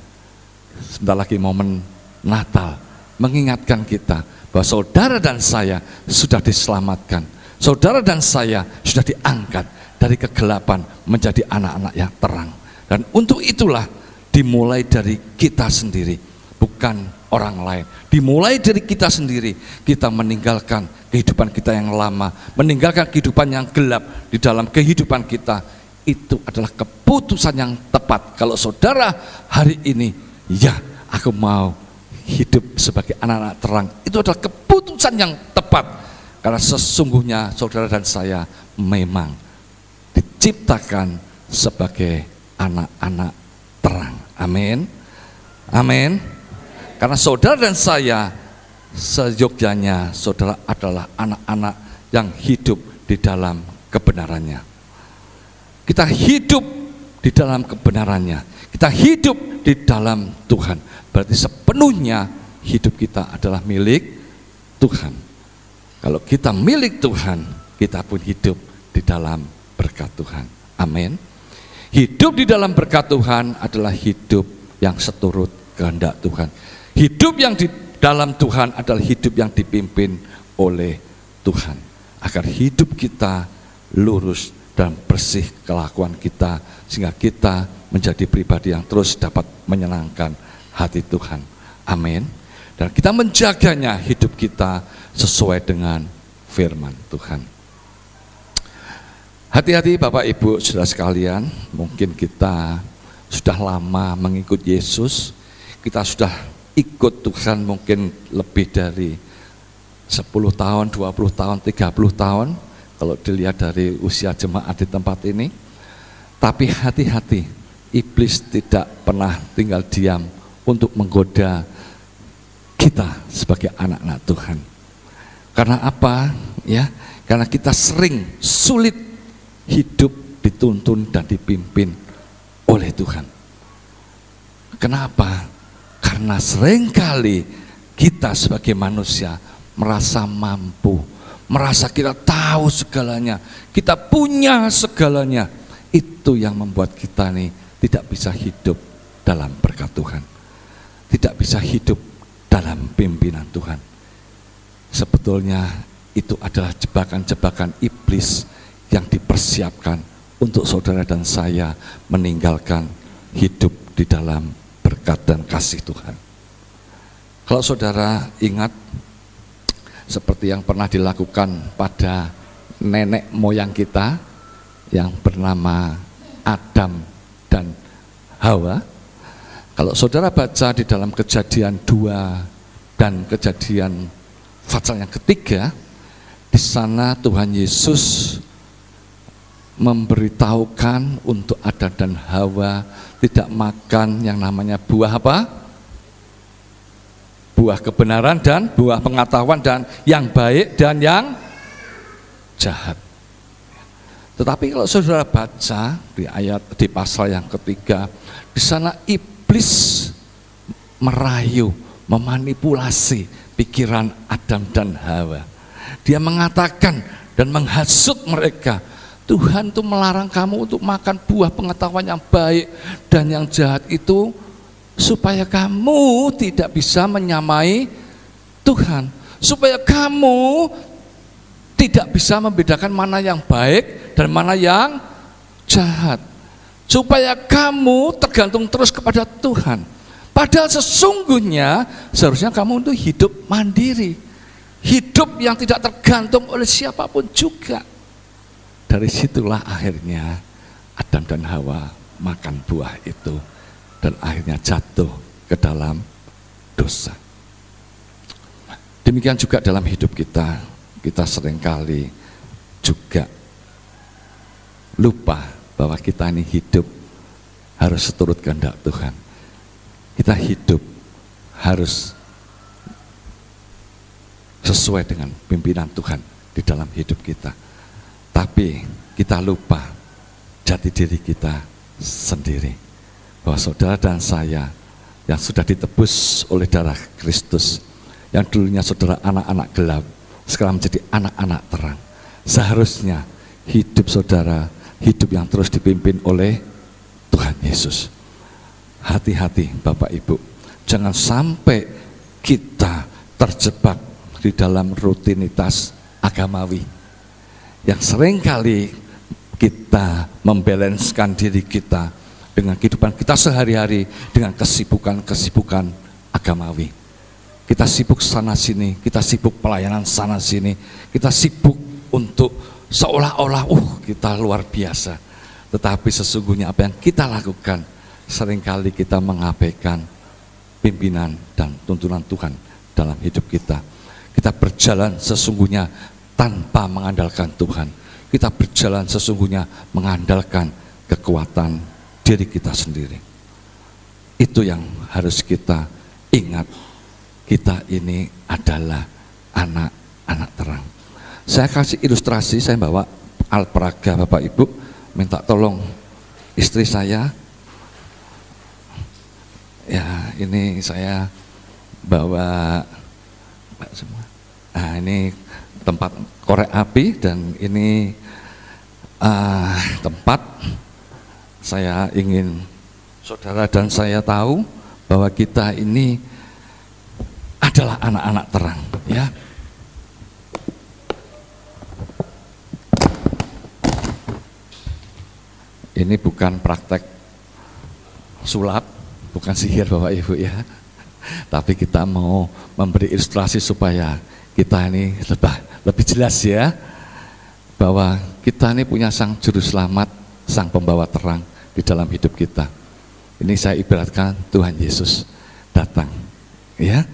sebentar lagi momen Natal, mengingatkan kita bahwa saudara dan saya sudah diselamatkan. Saudara dan saya sudah diangkat dari kegelapan menjadi anak-anak yang terang. Dan untuk itulah dimulai dari kita sendiri, bukan orang lain. Dimulai dari kita sendiri, kita meninggalkan kehidupan kita yang lama, meninggalkan kehidupan yang gelap di dalam kehidupan kita. Itu adalah keputusan yang tepat. Kalau saudara hari ini, ya aku mau hidup sebagai anak-anak terang, itu adalah keputusan yang tepat. Karena sesungguhnya saudara dan saya memang diciptakan sebagai anak-anak terang. Amin. Amin. Karena saudara dan saya seyogyanya saudara adalah anak-anak yang hidup di dalam kebenarannya. Kita hidup di dalam kebenarannya. Kita hidup di dalam Tuhan. Berarti sepenuhnya hidup kita adalah milik Tuhan. Kalau kita milik Tuhan, kita pun hidup di dalam berkat Tuhan. Amin. Hidup di dalam berkat Tuhan adalah hidup yang seturut kehendak Tuhan. Hidup yang di dalam Tuhan adalah hidup yang dipimpin oleh Tuhan. Agar hidup kita lurus dan bersih kelakuan kita, sehingga kita menjadi pribadi yang terus dapat menyenangkan hati Tuhan. Amin. Dan kita menjaganya hidup kita sesuai dengan firman Tuhan. Hati-hati Bapak Ibu saudara sekalian, mungkin kita sudah lama mengikut Yesus, kita sudah ikut Tuhan mungkin lebih dari 10 tahun, 20 tahun, 30 tahun, kalau dilihat dari usia jemaat di tempat ini. Tapi hati-hati, iblis tidak pernah tinggal diam untuk menggoda kita sebagai anak-anak Tuhan. Karena apa? Ya, Karena kita sering sulit hidup dituntun dan dipimpin oleh Tuhan. Kenapa? Karena seringkali kita sebagai manusia merasa mampu, merasa kita tahu segalanya, kita punya segalanya. Itu yang membuat kita nih tidak bisa hidup dalam berkat Tuhan, tidak bisa hidup dalam pimpinan Tuhan. Sebetulnya itu adalah jebakan-jebakan iblis yang dipersiapkan untuk saudara dan saya meninggalkan hidup di dalam berkat dan kasih Tuhan. Kalau saudara ingat seperti yang pernah dilakukan pada nenek moyang kita yang bernama Adam dan Hawa. Kalau saudara baca di dalam Kejadian 2 dan Kejadian pasal yang ketiga, di sana Tuhan Yesus memberitahukan untuk Adam dan Hawa tidak makan yang namanya buah apa? Buah kebenaran dan buah pengetahuan dan yang baik dan yang jahat. Tetapi kalau saudara baca di pasal yang ketiga, di sana iblis merayu, memanipulasi pikiran Adam dan Hawa. Dia mengatakan dan menghasut mereka, Tuhan itu melarang kamu untuk makan buah pengetahuan yang baik dan yang jahat itu supaya kamu tidak bisa menyamai Tuhan, supaya kamu tidak bisa membedakan mana yang baik dan mana yang jahat, supaya kamu tergantung terus kepada Tuhan. Padahal sesungguhnya seharusnya kamu untuk hidup mandiri, hidup yang tidak tergantung oleh siapapun juga. Dari situlah akhirnya Adam dan Hawa makan buah itu dan akhirnya jatuh ke dalam dosa. Demikian juga dalam hidup kita, kita seringkali juga lupa bahwa kita ini hidup harus seturut kehendak Tuhan. Kita hidup harus sesuai dengan pimpinan Tuhan di dalam hidup kita. Tapi kita lupa jati diri kita sendiri. Bahwa saudara dan saya yang sudah ditebus oleh darah Kristus, yang dulunya saudara anak-anak gelap, sekarang menjadi anak-anak terang. Seharusnya hidup saudara, hidup yang terus dipimpin oleh Tuhan Yesus. Hati-hati Bapak Ibu, jangan sampai kita terjebak di dalam rutinitas agamawi yang seringkali kita membalanskan diri kita dengan kehidupan kita sehari-hari dengan kesibukan-kesibukan agamawi. Kita sibuk sana sini, kita sibuk pelayanan sana sini, kita sibuk untuk seolah-olah kita luar biasa. Tetapi sesungguhnya apa yang kita lakukan seringkali kita mengabaikan pimpinan dan tuntunan Tuhan dalam hidup kita. Kita berjalan sesungguhnya tanpa mengandalkan Tuhan. Kita berjalan sesungguhnya mengandalkan kekuatan diri kita sendiri. Itu yang harus kita ingat. Kita ini adalah anak-anak terang. Saya kasih ilustrasi, saya bawa alperaga Bapak Ibu, minta tolong istri saya. Ya, ini saya bawa semua. Nah, ini tempat korek api dan ini tempat saya ingin saudara dan saya tahu bahwa kita ini adalah anak-anak terang, ya. Ini bukan praktek sulap, bukan sihir Bapak Ibu ya. Tapi kita mau memberi ilustrasi supaya kita ini lebih jelas ya, bahwa kita ini punya Sang Juru Selamat, Sang Pembawa terang di dalam hidup kita. Ini saya ibaratkan Tuhan Yesus datang, ya.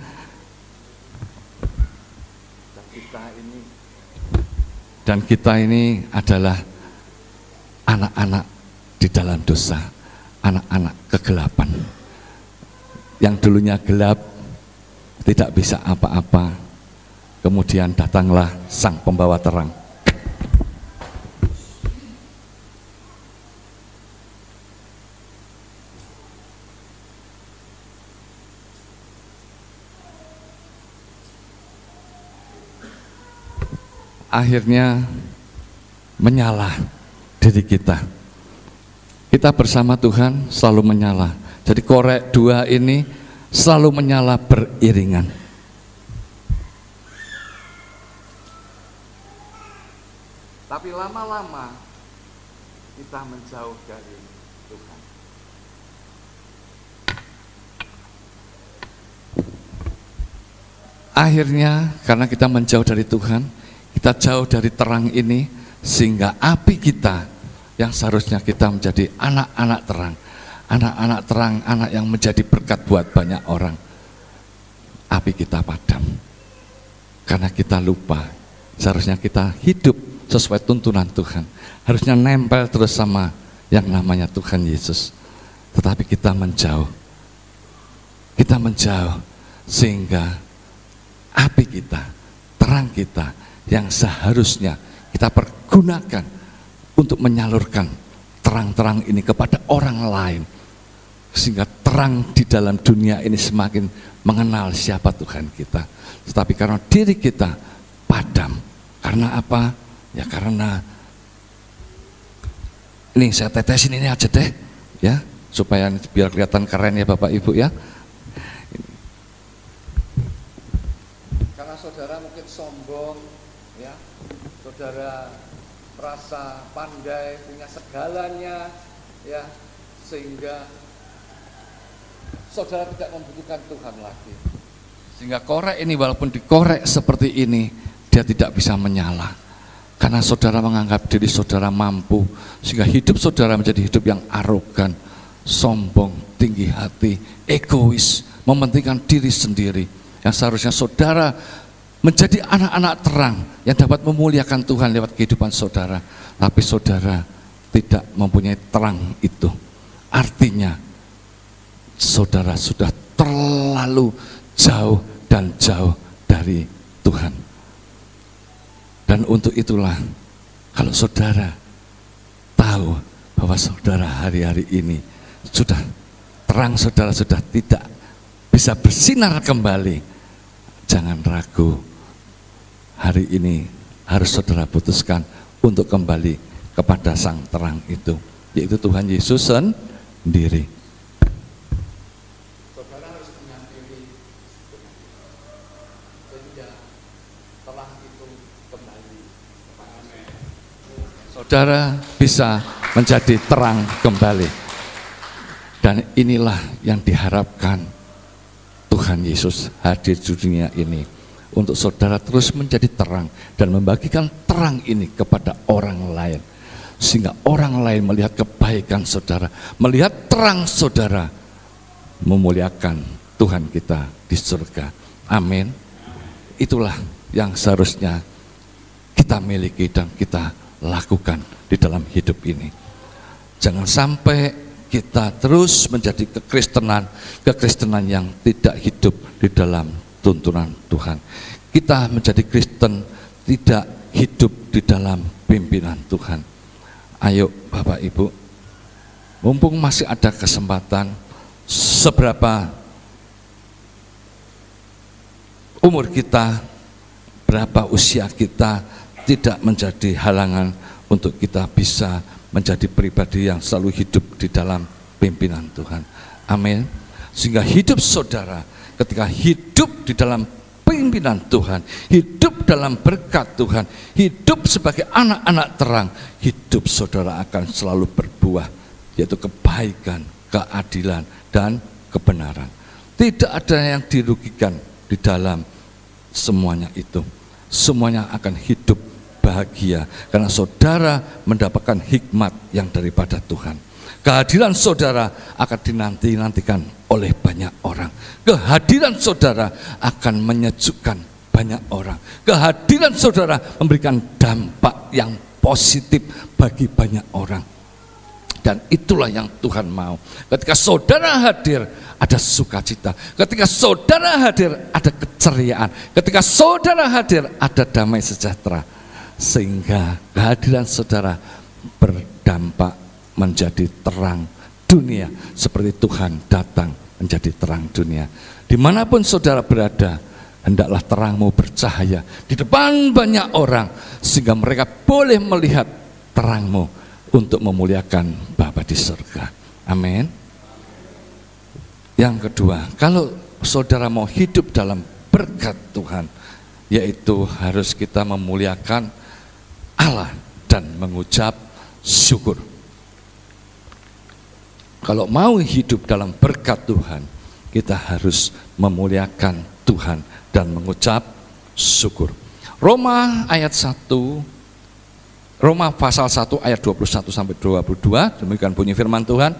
Dan kita ini adalah anak-anak di dalam dosa, anak-anak kegelapan. Yang dulunya gelap, tidak bisa apa-apa. Kemudian datanglah Sang Pembawa terang. akhirnya menyala diri kita. Kita bersama Tuhan selalu menyala. Jadi korek dua ini selalu menyala beriringan. Tapi lama-lama kita menjauh dari Tuhan. Akhirnya karena kita menjauh dari Tuhan, kita jauh dari terang ini, sehingga api kita yang seharusnya kita menjadi anak-anak terang, anak-anak terang, anak yang menjadi berkat buat banyak orang, api kita padam. Karena kita lupa, seharusnya kita hidup sesuai tuntunan Tuhan, harusnya nempel terus sama yang namanya Tuhan Yesus. Tetapi kita menjauh sehingga api kita, terang kita yang seharusnya kita pergunakan untuk menyalurkan terang-terang ini kepada orang lain, sehingga terang di dalam dunia ini semakin mengenal siapa Tuhan kita. Tetapi karena diri kita padam, karena apa? Ya karena ini saya tetesin ini aja deh, ya supaya biar kelihatan keren ya Bapak Ibu ya. Karena saudara mungkin sombong, ya, saudara merasa pandai, punya segalanya, ya, sehingga saudara tidak membutuhkan Tuhan lagi. Sehingga korek ini walaupun dikorek seperti ini, dia tidak bisa menyala. Karena saudara menganggap diri saudara mampu, sehingga hidup saudara menjadi hidup yang arogan, sombong, tinggi hati, egois, mementingkan diri sendiri. Yang seharusnya saudara menjadi anak-anak terang yang dapat memuliakan Tuhan lewat kehidupan saudara. Tapi saudara tidak mempunyai terang itu. Artinya saudara sudah terlalu jauh dan jauh dari Tuhan. Dan untuk itulah kalau saudara tahu bahwa saudara hari-hari ini sudah terang, saudara sudah tidak bisa bersinar kembali, jangan ragu, hari ini harus saudara putuskan untuk kembali kepada sang terang itu, yaitu Tuhan Yesus sendiri. Saudara harus menyadari sehingga terang itu kembali. Saudara bisa menjadi terang kembali. Dan inilah yang diharapkan Tuhan Yesus hadir di dunia ini, untuk saudara terus menjadi terang dan membagikan terang ini kepada orang lain, sehingga orang lain melihat kebaikan saudara, melihat terang saudara, memuliakan Tuhan kita di surga. Amin. Itulah yang seharusnya kita miliki dan kita lakukan di dalam hidup ini. Jangan sampai kita terus menjadi kekristenan yang tidak hidup di dalam tuntunan Tuhan. Kita menjadi Kristen tidak hidup di dalam pimpinan Tuhan. Ayo Bapak Ibu, mumpung masih ada kesempatan, seberapa umur kita, berapa usia kita, tidak menjadi halangan untuk kita bisa menjadi pribadi yang selalu hidup di dalam pimpinan Tuhan. Amin. Sehingga hidup saudara ketika hidup di dalam pimpinan Tuhan, hidup dalam berkat Tuhan, hidup sebagai anak-anak terang, hidup saudara akan selalu berbuah, yaitu kebaikan, keadilan, dan kebenaran. Tidak ada yang dirugikan di dalam semuanya itu. Semuanya akan hidup bahagia karena saudara mendapatkan hikmat yang daripada Tuhan. Kehadiran saudara akan dinanti-nantikan oleh banyak orang. Kehadiran saudara akan menyejukkan banyak orang. Kehadiran saudara memberikan dampak yang positif bagi banyak orang. Dan itulah yang Tuhan mau. Ketika saudara hadir, ada sukacita. Ketika saudara hadir, ada keceriaan. Ketika saudara hadir, ada damai sejahtera. Sehingga kehadiran saudara berdampak menjadi terang dunia, seperti Tuhan datang menjadi terang dunia. Dimanapun saudara berada, hendaklah terangmu bercahaya di depan banyak orang, sehingga mereka boleh melihat terangmu untuk memuliakan Bapa di surga. Amin. Yang kedua, kalau saudara mau hidup dalam berkat Tuhan, yaitu harus kita memuliakan Allah dan mengucap syukur. Kalau mau hidup dalam berkat Tuhan, kita harus memuliakan Tuhan dan mengucap syukur. Roma pasal 1 ayat 21 sampai 22, demikian bunyi firman Tuhan.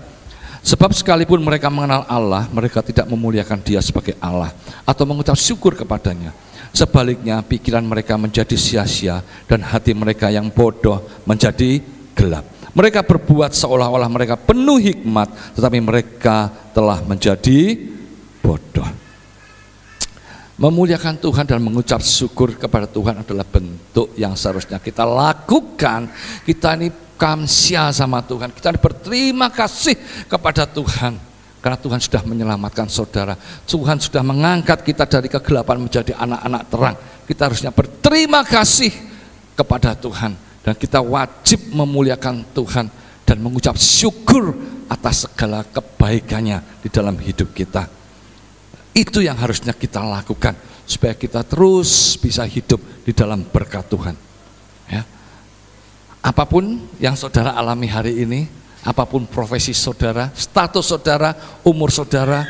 Sebab sekalipun mereka mengenal Allah, mereka tidak memuliakan Dia sebagai Allah atau mengucap syukur kepadanya. Sebaliknya pikiran mereka menjadi sia-sia dan hati mereka yang bodoh menjadi gelap. Mereka berbuat seolah-olah mereka penuh hikmat, tetapi mereka telah menjadi bodoh. Memuliakan Tuhan dan mengucap syukur kepada Tuhan adalah bentuk yang seharusnya kita lakukan. Kita ini kamsia sama Tuhan, kita ini berterima kasih kepada Tuhan karena Tuhan sudah menyelamatkan saudara. Tuhan sudah mengangkat kita dari kegelapan menjadi anak-anak terang. Kita harusnya berterima kasih kepada Tuhan, dan kita wajib memuliakan Tuhan dan mengucap syukur atas segala kebaikannya di dalam hidup kita. Itu yang harusnya kita lakukan supaya kita terus bisa hidup di dalam berkat Tuhan. Ya. Apapun yang saudara alami hari ini, apapun profesi saudara, status saudara, umur saudara,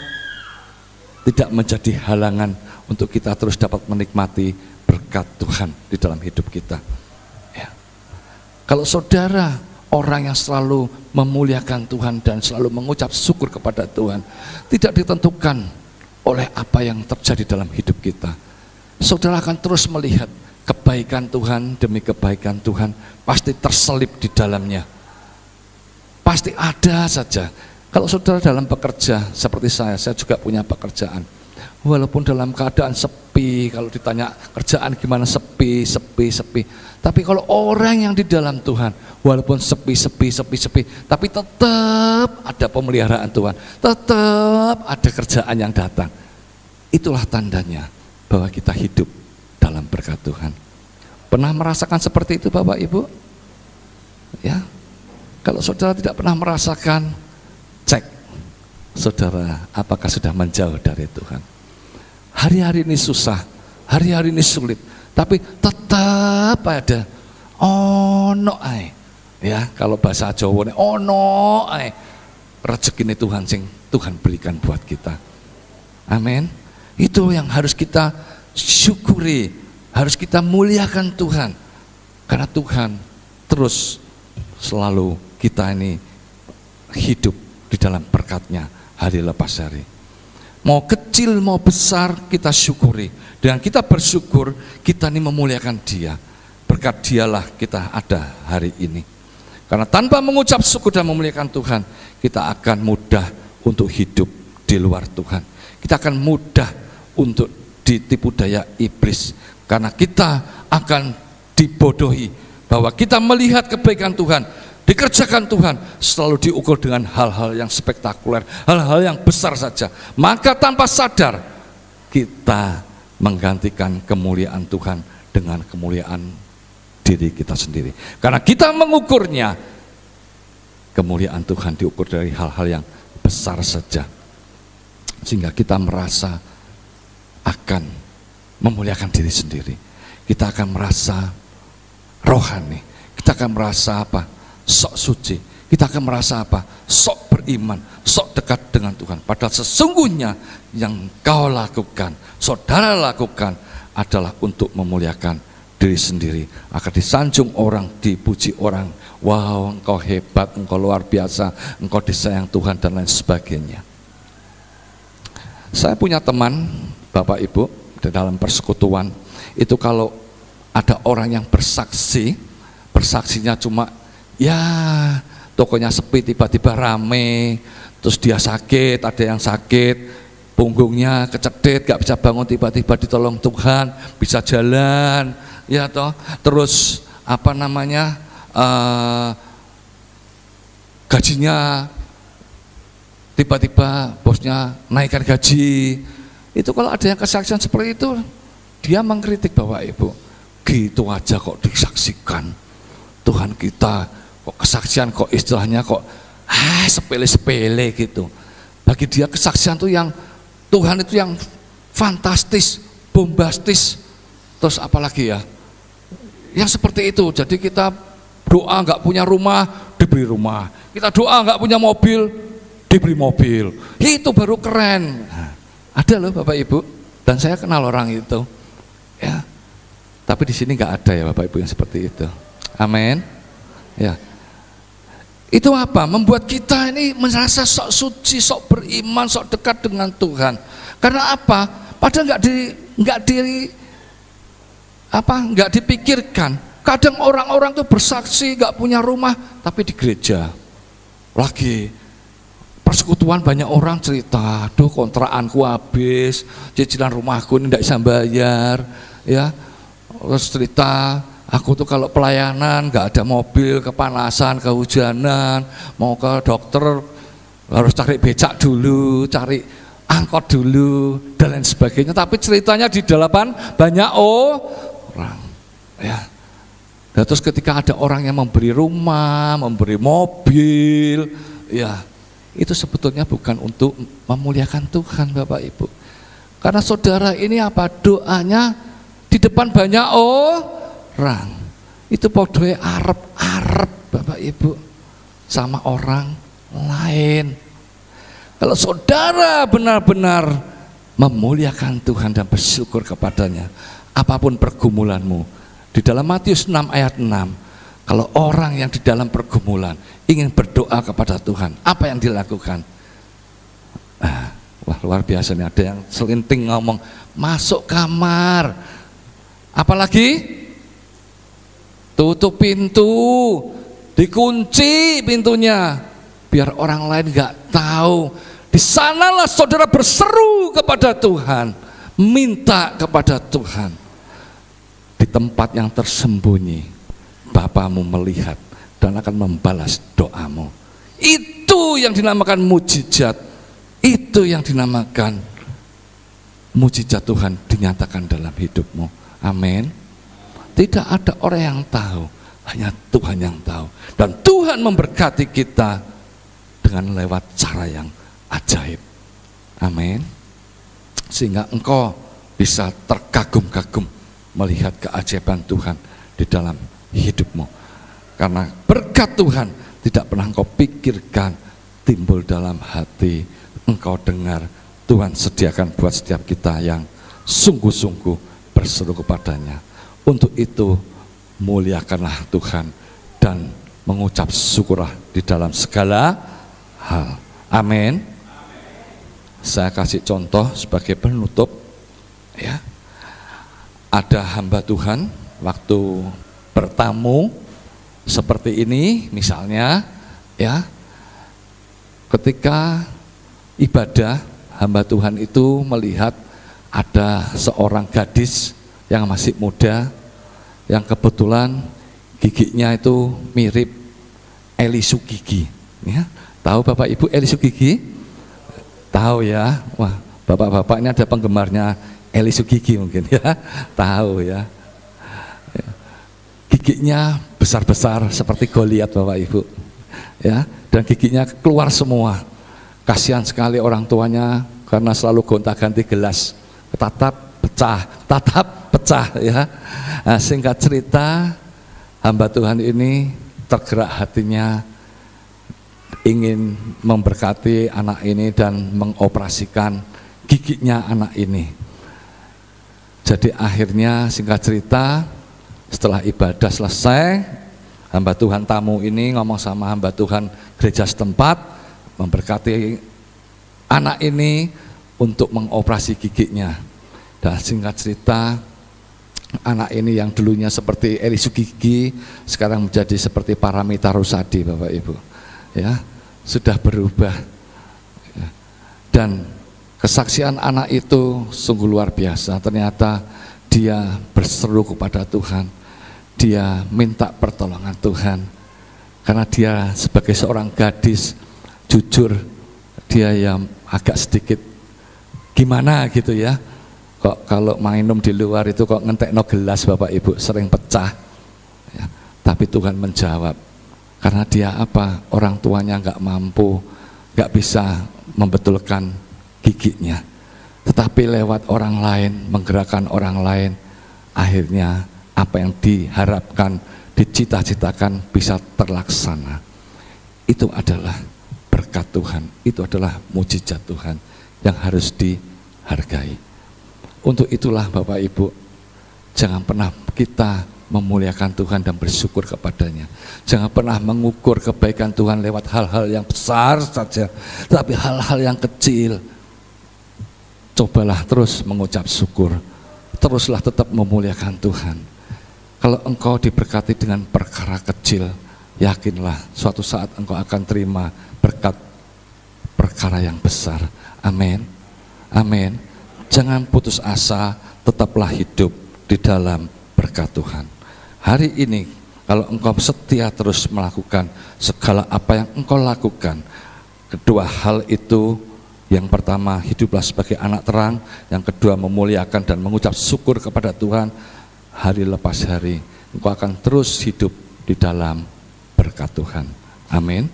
tidak menjadi halangan untuk kita terus dapat menikmati berkat Tuhan di dalam hidup kita. Ya. Kalau saudara orang yang selalu memuliakan Tuhan dan selalu mengucap syukur kepada Tuhan, tidak ditentukan oleh apa yang terjadi dalam hidup kita. Saudara akan terus melihat kebaikan Tuhan demi kebaikan Tuhan pasti terselip di dalamnya. Pasti ada saja. Kalau saudara dalam bekerja seperti saya juga punya pekerjaan. Walaupun dalam keadaan sepi, kalau ditanya kerjaan gimana, sepi. Tapi kalau orang yang di dalam Tuhan, walaupun sepi, tapi tetap ada pemeliharaan Tuhan, tetap ada kerjaan yang datang. Itulah tandanya bahwa kita hidup dalam berkat Tuhan. Pernah merasakan seperti itu Bapak Ibu? Ya. Kalau saudara tidak pernah merasakan, cek saudara apakah sudah menjauh dari Tuhan. Hari-hari ini susah, hari-hari ini sulit, tapi tetap ada ono ae. Ya, kalau bahasa Jawa ono ae. Rezeki ini Tuhan sing Tuhan berikan buat kita. Amin. Itu yang harus kita syukuri, harus kita muliakan Tuhan. Karena Tuhan terus selalu kita ini hidup di dalam berkat-Nya hari lepas hari. Mau kecil mau besar kita syukuri. Dengan kita bersyukur, kita ini memuliakan Dia. Berkat Dialah kita ada hari ini. Karena tanpa mengucap syukur dan memuliakan Tuhan, kita akan mudah untuk hidup di luar Tuhan. Kita akan mudah untuk ditipu daya iblis. Karena kita akan dibodohi bahwa kita melihat kebaikan Tuhan, dikerjakan Tuhan, selalu diukur dengan hal-hal yang spektakuler, hal-hal yang besar saja. Maka tanpa sadar kita menggantikan kemuliaan Tuhan dengan kemuliaan diri kita sendiri. Karena kita mengukurnya, kemuliaan Tuhan diukur dari hal-hal yang besar saja. Sehingga kita merasa akan memuliakan diri sendiri. Kita akan merasa rohani. Kita akan merasa apa? Sok suci. Kita akan merasa apa? Sok beriman, sok dekat dengan Tuhan. Padahal sesungguhnya yang kau lakukan, saudara lakukan adalah untuk memuliakan diri sendiri. Akan disanjung orang, dipuji orang. Wow, engkau hebat, engkau luar biasa, engkau disayang Tuhan dan lain sebagainya. Saya punya teman, Bapak Ibu, di dalam persekutuan, itu kalau ada orang yang bersaksi, bersaksinya cuma ya tokonya sepi, tiba-tiba rame, terus dia sakit, ada yang sakit, punggungnya kecedit, gak bisa bangun, tiba-tiba ditolong Tuhan, bisa jalan, ya toh, terus apa namanya, gajinya tiba-tiba bosnya naikkan gaji. Itu kalau ada yang kesaksian seperti itu, dia mengkritik Bapak Ibu, gitu aja kok disaksikan. Tuhan kita kok kesaksian kok istilahnya kok sepele-sepele gitu. Bagi dia kesaksian tuh yang Tuhan itu yang fantastis, bombastis. Terus apalagi ya? Yang seperti itu. Jadi kita doa nggak punya rumah, diberi rumah. Kita doa nggak punya mobil, diberi mobil. Itu baru keren. Nah, ada loh Bapak Ibu, dan saya kenal orang itu. Ya. Tapi di sini nggak ada ya Bapak Ibu yang seperti itu. Amin. Ya. Itu apa? Membuat kita ini merasa sok suci, sok beriman, sok dekat dengan Tuhan. Karena apa? Padahal nggak dipikirkan. Kadang orang-orang tuh bersaksi nggak punya rumah, tapi di gereja lagi persekutuan banyak orang cerita, aduh kontrakanku habis, cicilan rumahku ini nggak bisa bayar, ya. Terus cerita, aku tuh kalau pelayanan nggak ada mobil, kepanasan, kehujanan, mau ke dokter harus cari becak dulu, cari angkot dulu, dan lain sebagainya. Tapi ceritanya di dalapan banyak orang, ya. Nah, terus ketika ada orang yang memberi rumah, memberi mobil, ya itu sebetulnya bukan untuk memuliakan Tuhan Bapak Ibu. Karena saudara ini apa doanya di depan banyak orang. Itu podoe arep-arep Bapak Ibu sama orang lain. Kalau saudara benar-benar memuliakan Tuhan dan bersyukur kepadanya, apapun pergumulanmu, di dalam Matius 6 ayat 6, kalau orang yang di dalam pergumulan ingin berdoa kepada Tuhan, apa yang dilakukan? Wah luar biasa nih, ada yang selinting ngomong, masuk kamar, apalagi tutup pintu, dikunci pintunya, biar orang lain nggak tahu. Di sanalah saudara berseru kepada Tuhan, minta kepada Tuhan. Di tempat yang tersembunyi, Bapamu melihat dan akan membalas doamu. Itu yang dinamakan mujizat. Itu yang dinamakan mujizat Tuhan dinyatakan dalam hidupmu. Amin. Tidak ada orang yang tahu, hanya Tuhan yang tahu. Dan Tuhan memberkati kita dengan lewat cara yang ajaib. Amin. Sehingga engkau bisa terkagum-kagum melihat keajaiban Tuhan di dalam hidupmu. Karena berkat Tuhan tidak pernah engkau pikirkan timbul dalam hati. Engkau dengar Tuhan sediakan buat setiap kita yang sungguh-sungguh berseru kepadanya. Untuk itu muliakanlah Tuhan dan mengucap syukurlah di dalam segala hal. Amin. Saya kasih contoh sebagai penutup, ya. Ada hamba Tuhan waktu bertamu seperti ini misalnya, ya, ketika ibadah hamba Tuhan itu melihat ada seorang gadis yang masih muda yang kebetulan giginya itu mirip Eli Sugigi, ya. Tahu Bapak Ibu Eli Sugigi? Tahu ya. Wah, bapak-bapak ini ada penggemarnya Eli Sugigi mungkin ya, tahu ya. Giginya besar-besar seperti Goliat Bapak Ibu, ya, dan giginya keluar semua. Kasihan sekali orang tuanya karena selalu gonta-ganti gelas, tatap pecah, ya. Nah, singkat cerita, hamba Tuhan ini tergerak hatinya ingin memberkati anak ini dan mengoperasikan giginya anak ini. Jadi akhirnya singkat cerita, setelah ibadah selesai, hamba Tuhan tamu ini ngomong sama hamba Tuhan gereja setempat, memberkati anak ini untuk mengoperasi giginya. Dan singkat cerita, anak ini yang dulunya seperti Eli Sugigi, sekarang menjadi seperti Paramita Rusadi Bapak Ibu, ya, sudah berubah. Dan kesaksian anak itu sungguh luar biasa. Ternyata dia berseru kepada Tuhan, dia minta pertolongan Tuhan. Karena dia sebagai seorang gadis, jujur dia yang agak sedikit gimana gitu ya, Kok kalau minum di luar itu kok ngentekno gelas Bapak Ibu sering pecah. Ya, tapi Tuhan menjawab, karena dia apa? Orang tuanya nggak mampu, nggak bisa membetulkan giginya. Tetapi lewat orang lain, menggerakkan orang lain, akhirnya apa yang diharapkan, dicita-citakan bisa terlaksana. Itu adalah berkat Tuhan, itu adalah mujizat Tuhan yang harus dihargai. Untuk itulah Bapak Ibu, jangan pernah kita memuliakan Tuhan dan bersyukur kepadanya. Jangan pernah mengukur kebaikan Tuhan lewat hal-hal yang besar saja, tapi hal-hal yang kecil. Cobalah terus mengucap syukur, teruslah tetap memuliakan Tuhan. Kalau engkau diberkati dengan perkara kecil, yakinlah suatu saat engkau akan terima berkat perkara yang besar. Amin. Amin. Jangan putus asa, tetaplah hidup di dalam berkat Tuhan. Hari ini kalau engkau setia terus melakukan segala apa yang engkau lakukan, kedua hal itu, yang pertama hiduplah sebagai anak terang, yang kedua memuliakan dan mengucap syukur kepada Tuhan, hari lepas hari engkau akan terus hidup di dalam berkat Tuhan. Amin.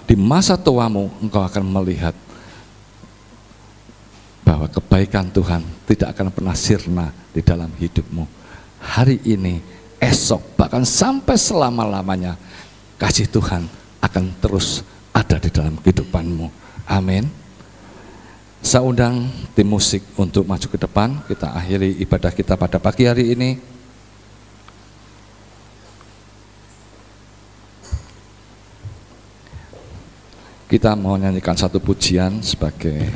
Di masa tuamu engkau akan melihat bahwa kebaikan Tuhan tidak akan pernah sirna di dalam hidupmu. Hari ini, esok, bahkan sampai selama-lamanya kasih Tuhan akan terus ada di dalam kehidupanmu. Amin. Saya undang tim musik untuk maju ke depan. Kita akhiri ibadah kita pada pagi hari ini. Kita mau nyanyikan satu pujian sebagai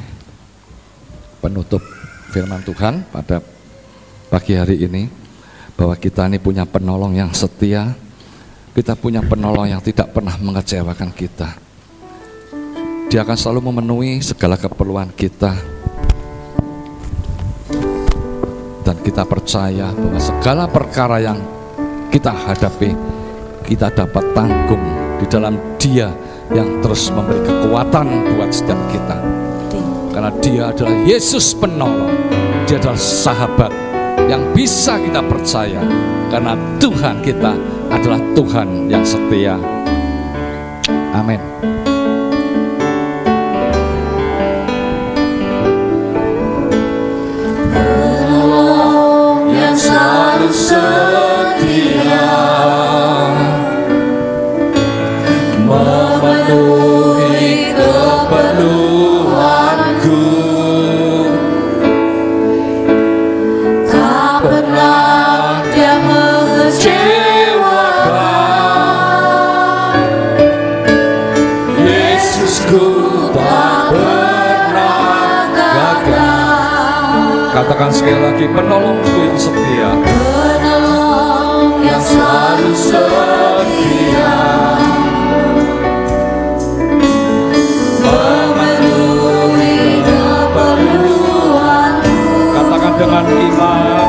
penutup firman Tuhan pada pagi hari ini, bahwa kita ini punya penolong yang setia, kita punya penolong yang tidak pernah mengecewakan kita. Dia akan selalu memenuhi segala keperluan kita, dan kita percaya bahwa segala perkara yang kita hadapi, kita dapat tanggung di dalam Dia yang terus memberi kekuatan buat setiap kita. Karena Dia adalah Yesus penolong, Dia adalah sahabat yang bisa kita percaya, karena Tuhan kita adalah Tuhan yang setia. Amin. Penolong yang selalu setia, memenuhi keperluanku, tak pernah Dia mengecewakan. Yesusku tak pernah gagal. Katakan sekali lagi, penolongku yang setia. Penolong yang selalu setia, memenuhi keperluanku. Katakan dengan iman,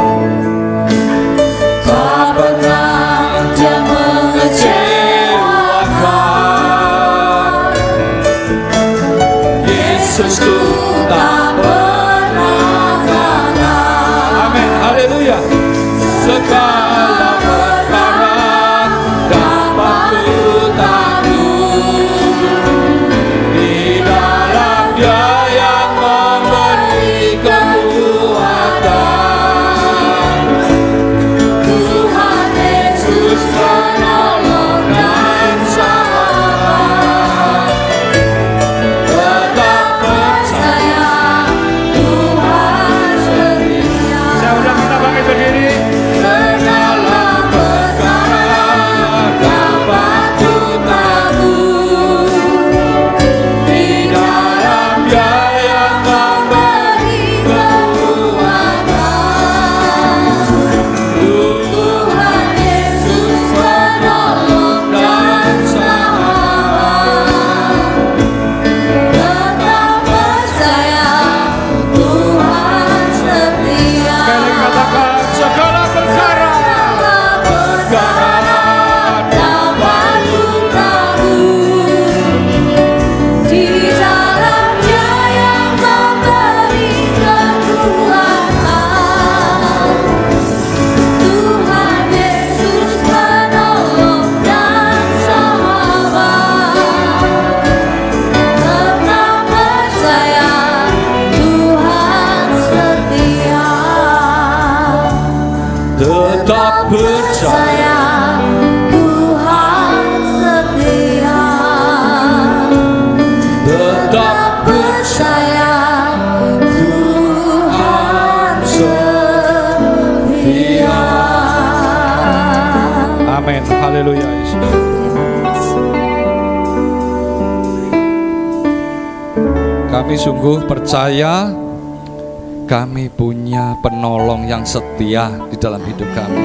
tak pernah Dia mengecewakan. Yesusku tak pernah gagal. amin, haleluya. Segala perkara dapat kutanggung di dalam Dia yang memberi kekuatan. Tuhan Yesus penolong dan sahabat, tetap percaya percaya Tuhan setia, tetap percaya Tuhan setia. Amin. Haleluya Yesus. Kami sungguh percaya kami punya penolong yang setia di dalam hidup kami.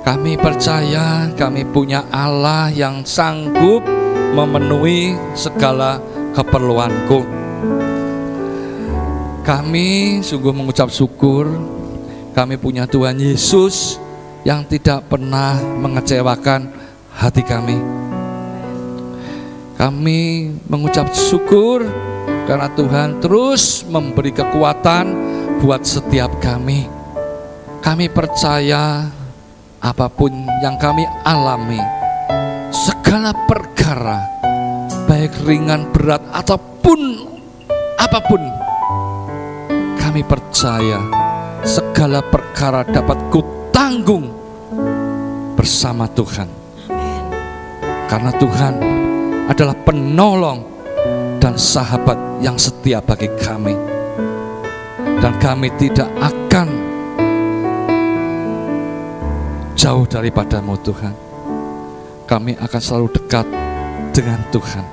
Kami percaya kami punya Allah yang sanggup memenuhi segala keperluanku. Kami sungguh mengucap syukur kami punya Tuhan Yesus yang tidak pernah mengecewakan hati kami. Kami mengucap syukur karena Tuhan terus memberi kekuatan buat setiap kami. Kami percaya apapun yang kami alami, segala perkara, baik ringan, berat, ataupun apapun, kami percaya segala perkara dapat kutanggung bersama Tuhan. Karena Tuhan adalah penolong dan sahabat yang setia bagi kami. Dan kami tidak akan jauh daripadamu Tuhan. Kami akan selalu dekat dengan Tuhan.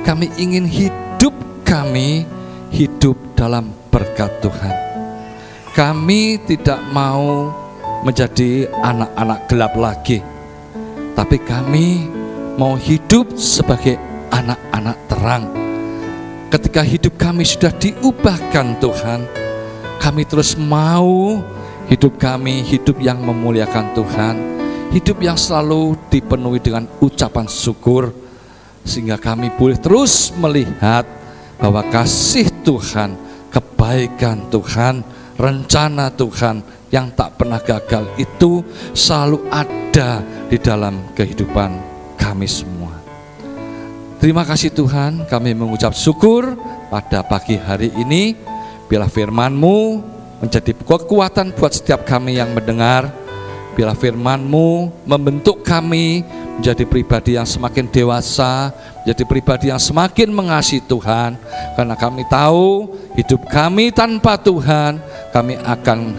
Kami ingin hidup kami hidup dalam berkat Tuhan. Kami tidak mau menjadi anak-anak gelap lagi, tapi kami mau hidup sebagai anak-anak terang. Ketika hidup kami sudah diubahkan Tuhan, kami terus mau hidup kami hidup yang memuliakan Tuhan, hidup yang selalu dipenuhi dengan ucapan syukur, sehingga kami boleh terus melihat bahwa kasih Tuhan, kebaikan Tuhan, rencana Tuhan yang tak pernah gagal itu selalu ada di dalam kehidupan kami semua. Terima kasih Tuhan, kami mengucap syukur pada pagi hari ini. Biarlah firman-Mu menjadi kekuatan buat setiap kami yang mendengar. Biarlah firman-Mu membentuk kami menjadi pribadi yang semakin dewasa, menjadi pribadi yang semakin mengasihi Tuhan. Karena kami tahu hidup kami tanpa Tuhan, kami akan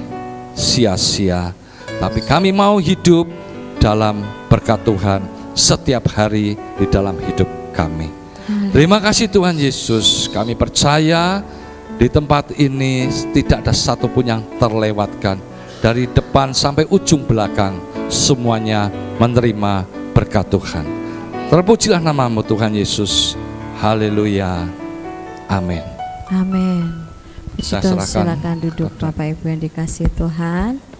sia-sia. Tapi kami mau hidup dalam berkat Tuhan setiap hari di dalam hidup kami. Terima kasih Tuhan Yesus. Kami percaya di tempat ini tidak ada satupun yang terlewatkan. Dari depan sampai ujung belakang semuanya menerima berkat Tuhan. Terpujilah nama-Mu Tuhan Yesus. Haleluya. Amin. Amin. Saya serahkan. Silakan duduk Bapak Ibu yang dikasihi Tuhan.